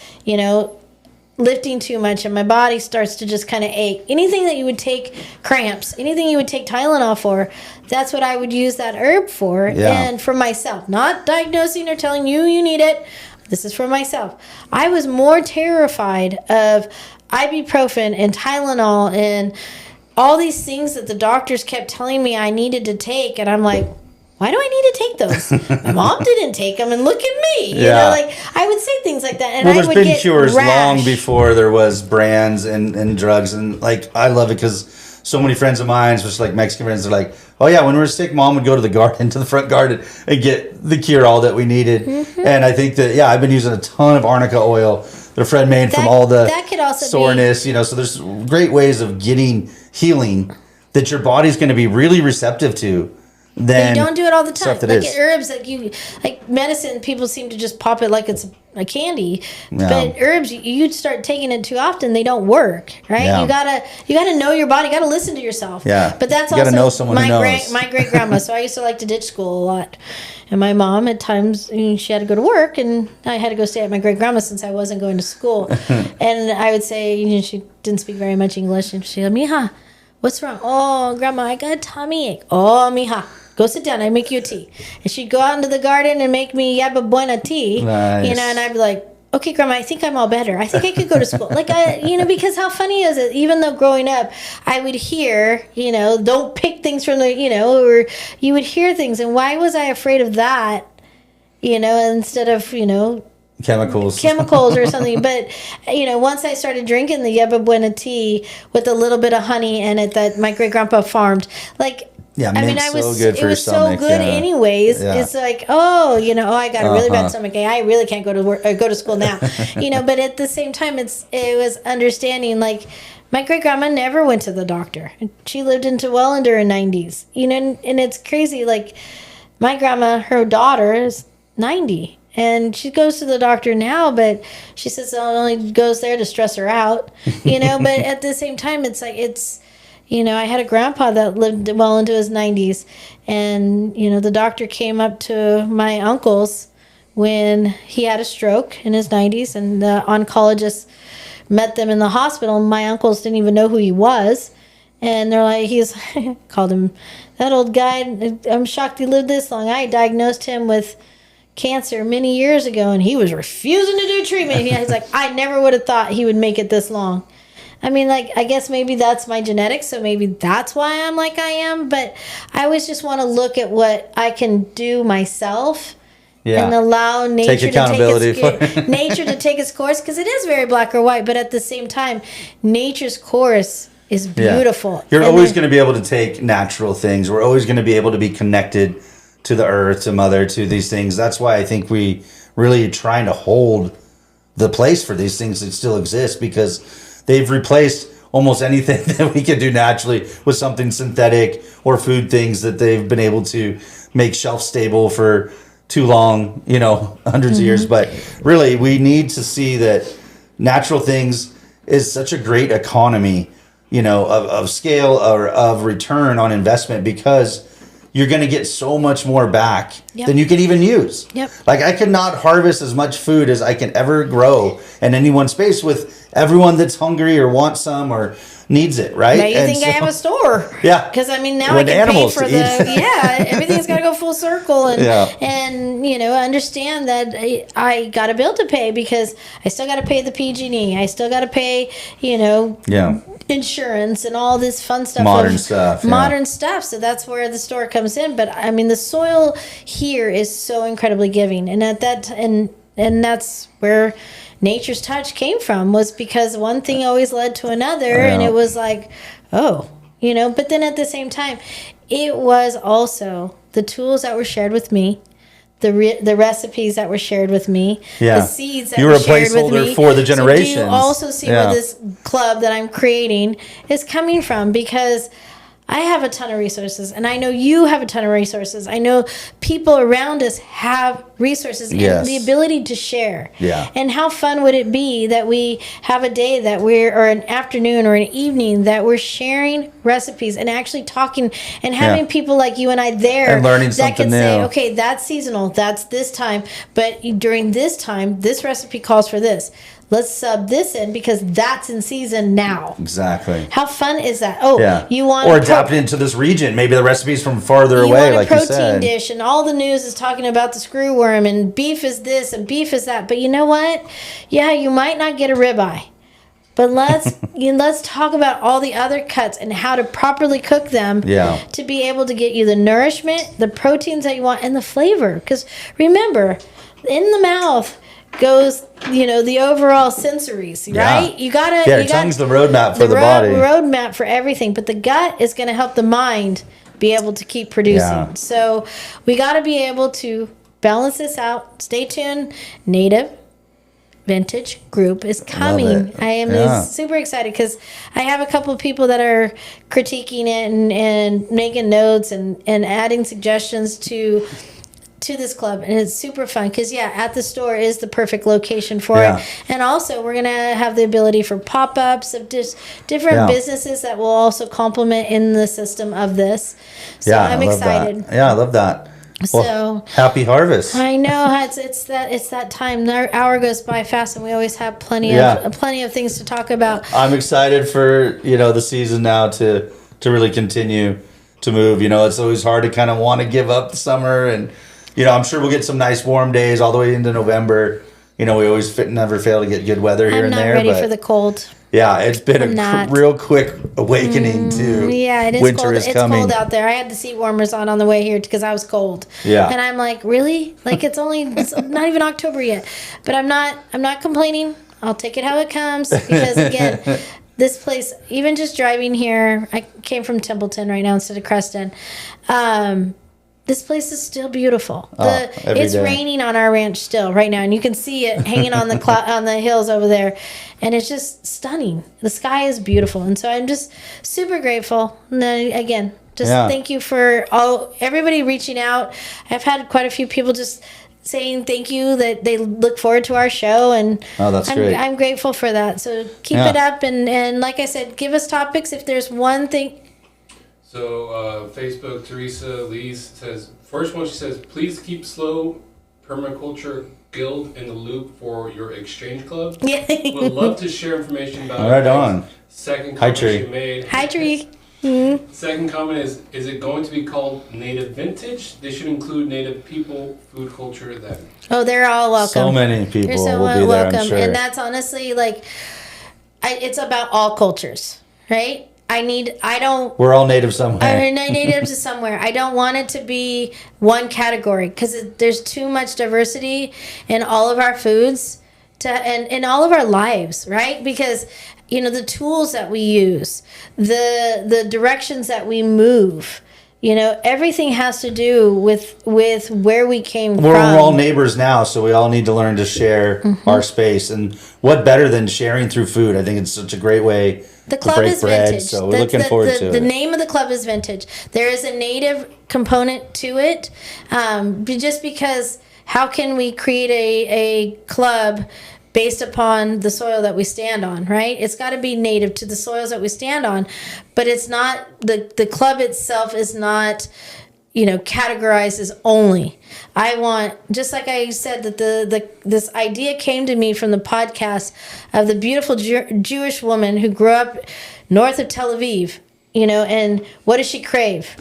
lifting too much and my body starts to just kind of ache. Anything that you would take cramps, anything you would take Tylenol for, that's what I would use that herb for. Yeah. And for myself, not diagnosing or telling you need it. This is for myself. I was more terrified of ibuprofen and Tylenol and all these things that the doctors kept telling me I needed to take. And I'm like, why do I need to take those? My mom didn't take them, and look at me. I would say things like that. And Well, I there's would been get cures rash. long before there was brands and drugs. And I love it because so many friends of mine, especially Mexican friends, are like, oh yeah, when we were sick, mom would go to the front garden and get the cure all that we needed. Mm-hmm. And I think that, I've been using a ton of arnica oil that a friend made from all the that could also soreness, so there's great ways of getting healing that your body's going to be really receptive to. Then you don't do it all the time. Like herbs, like medicine, people seem to just pop it like it's a candy. Yeah. But herbs, you start taking it too often, they don't work, right? Yeah. You gotta know your body. You gotta listen to yourself. Yeah. But that's you also know someone who knows. My great grandma. So I used to like to ditch school a lot, and my mom at times she had to go to work, and I had to go stay at my great grandma since I wasn't going to school. And I would say she didn't speak very much English, and she'd go, "Mija, what's wrong? Oh, grandma, I got a tummy ache. Oh, mija, go sit down. I make you a tea." And she'd go out into the garden and make me yerba buena tea. Nice. And I'd be like, okay, grandma, I think I'm all better. I think I could go to school. Because how funny is it? Even though growing up, I would hear, don't pick things from or you would hear things. And why was I afraid of that, instead of, chemicals or something. But once I started drinking the yerba buena tea with a little bit of honey in it that my great grandpa farmed, it was so good anyways. Yeah. It's like, I got a really bad stomach ache. I really can't go to work or go to school now. But at the same time, it was understanding, my great grandma never went to the doctor. She lived into well into her 90s. And it's crazy. My grandma, her daughter is 90. And she goes to the doctor now, but she says it only goes there to stress her out, But at the same time, I had a grandpa that lived well into his 90s. And, the doctor came up to my uncle's when he had a stroke in his 90s. And the oncologist met them in the hospital. My uncles didn't even know who he was. And they're like, called him, that old guy, I'm shocked he lived this long. I diagnosed him with cancer many years ago, and he was refusing to do treatment. He's like, I never would have thought he would make it this long. I guess maybe that's my genetics, so maybe that's why I'm like I am. But I always just want to look at what I can do myself and allow nature to take its course, because it is very black or white. But at the same time, nature's course is beautiful. You're always going to be able to take natural things. We're always going to be able to be connected to the earth, to mother, to these things. That's why I think we really are trying to hold the place for these things that still exist, because they've replaced almost anything that we could do naturally with something synthetic or food things that they've been able to make shelf stable for too long, hundreds of years. But really, we need to see that natural things is such a great economy, of scale or of return on investment, because you're going to get so much more back than you can even use. Yep. I could not harvest as much food as I can ever grow in any one space with everyone that's hungry or wants some or needs it, right? Now you And think I so- have a store. Yeah. Because I mean, now When I can pay animals for to the, eat. yeah, everything's got to go full circle. And, Yeah. and, you know, understand that I got a bill to pay because I still got to pay the PG&E. I still got to pay, you know, Yeah. insurance and all this fun stuff. Modern stuff, yeah. Modern stuff. So that's where the store comes in. But I mean, the soil here is so incredibly giving. And at that, and that's where nature's touch came from, was because one thing always led to another. And Yeah. it was like, oh, you know, but then at the same time, it was also the tools that were shared with me, the recipes that were shared with me, Yeah. the seeds that You were were a shared with placeholder me. for the So do generations. you also see Yeah. where this club that I'm creating is coming from? Because I have a ton of resources, and I know you have a ton of resources. I know people around us have resources Yes. and the ability to share. Yeah. And how fun would it be that we have a day that or an afternoon or an evening that we're sharing recipes and actually talking and having Yeah. people like you and I there And learning that can something say, new. okay, that's seasonal, that's this time, but during this time, this recipe calls for this. Let's sub this in because that's in season now. Exactly. How fun is that? Oh, Yeah. you want or a adapt it into this region. Maybe the recipe's from farther you away, want a like you protein said. dish, and all the news is talking about the screw worm, and beef is this and beef is that. But you know what? Yeah, you might not get a ribeye, but let's talk about all the other cuts and how to properly cook them. Yeah. To be able to get you the nourishment, the proteins that you want, and the flavor. Because remember, in the mouth goes, you know, the overall sensories, right? Yeah. You gotta. Yeah, you your tongue's the roadmap for the body. Roadmap for everything, but the gut is going to help the mind be able to keep producing. Yeah. So we got to be able to balance this out. Stay tuned. Native Vintage Group is coming. it. I am Yeah. super excited because I have a couple of people that are critiquing it and making notes and adding suggestions to this club, and it's super fun because at the store is the perfect location for Yeah. it. And also we're gonna have the ability for pop-ups of just different Yeah. businesses that will also complement in the system of this. So Yeah, I'm I love excited. That. Yeah, I love that. Well, So happy harvest. I know it's that time. Our hour goes by fast, and we always have plenty Yeah. of things to talk about. I'm excited for, the season now to really continue to move. It's always hard to kind of want to give up the summer, and I'm sure we'll get some nice warm days all the way into November. We always never fail to get good weather here I'm and not there. ready but for the cold. yeah, it's been I'm not. real quick awakening to Yeah, it is winter cold. is It's coming. cold out there. I had the seat warmers on the way here because I was cold. Yeah. And I'm like, really? Like it's not even October yet. But I'm not complaining. I'll take it how it comes because again, this place, even just driving here, I came from Templeton right now instead of Creston. This place is still beautiful. Every It's day. raining on our ranch still right now, and you can see it hanging on the on the hills over there, and it's just stunning. The sky is beautiful, and so I'm just super grateful. And then again, just Yeah. thank you for everybody reaching out. I've had quite a few people just saying thank you, that they look forward to our show, and Oh, that's great. I'm grateful for that. So keep Yeah. it up, and like I said, give us topics if there's one thing. So, Facebook, Teresa Lees says, first one, she says, please keep Slow Permaculture Guild in the loop for your exchange club. Yeah. Would love to share information about Right it. on. Second Hi, comment Tree. she made. Hi, Tree. Second comment is it going to be called Native Vintage? They should include Native people, food culture then. Oh, they're all welcome. So many people You're so will be there, welcome, I'm sure. and that's honestly like, it's about all cultures, right? We're all native somewhere. I'm native to somewhere. I don't want it to be one category because there's too much diversity in all of our foods and in all of our lives, right? Because the tools that we use, the directions that we move, everything has to do with where we came from. We're all neighbors now, so we all need to learn to share Mm-hmm. our space. And what better than sharing through food? I think it's such a great way The to club break is bread. vintage. So we're looking forward to the it. name of the club is vintage. There is a native component to it, just because how can we create a club based upon the soil that we stand on, right? It's got to be native to the soils that we stand on, but it's not the club itself is not categorized as only. I want, just like I said, that this idea came to me from the podcast of the beautiful Jewish woman who grew up north of Tel Aviv, and what does she crave?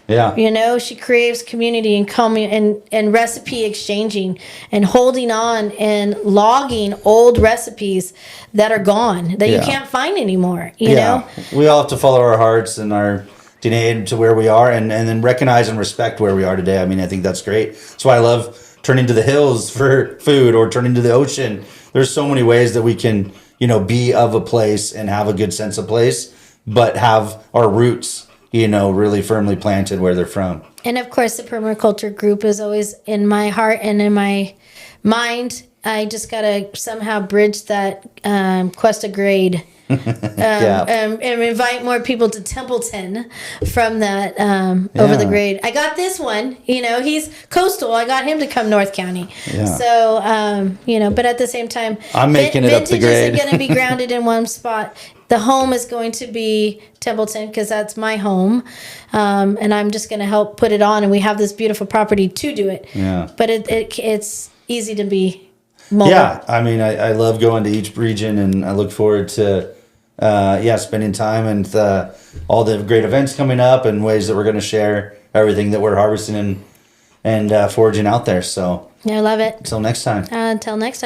Yeah. She craves community and and recipe exchanging and holding on and logging old recipes that are gone that you can't find anymore. You know, we all have to follow our hearts and our DNA to where we are, and then recognize and respect where we are today. I mean, I think that's great. That's why I love turning to the hills for food or turning to the ocean. There's so many ways that we can, be of a place and have a good sense of place, but have our roots, really firmly planted where they're from. And of course, the permaculture group is always in my heart and in my mind. I just got to somehow bridge that Cuesta grade and invite more people to Templeton from that over the grade. I got this one, he's coastal. I got him to come North County. Yeah. So, but at the same time, I'm making it up the grade. Vintage isn't going to be grounded in one spot. The home is going to be Templeton because that's my home. And I'm just going to help put it on. And we have this beautiful property to do it. Yeah. But it's easy to be mobile. Yeah. I mean, I love going to each region, and I look forward to, spending time and all the great events coming up and ways that we're going to share everything that we're harvesting and foraging out there. So I love it. until next time. Until next time.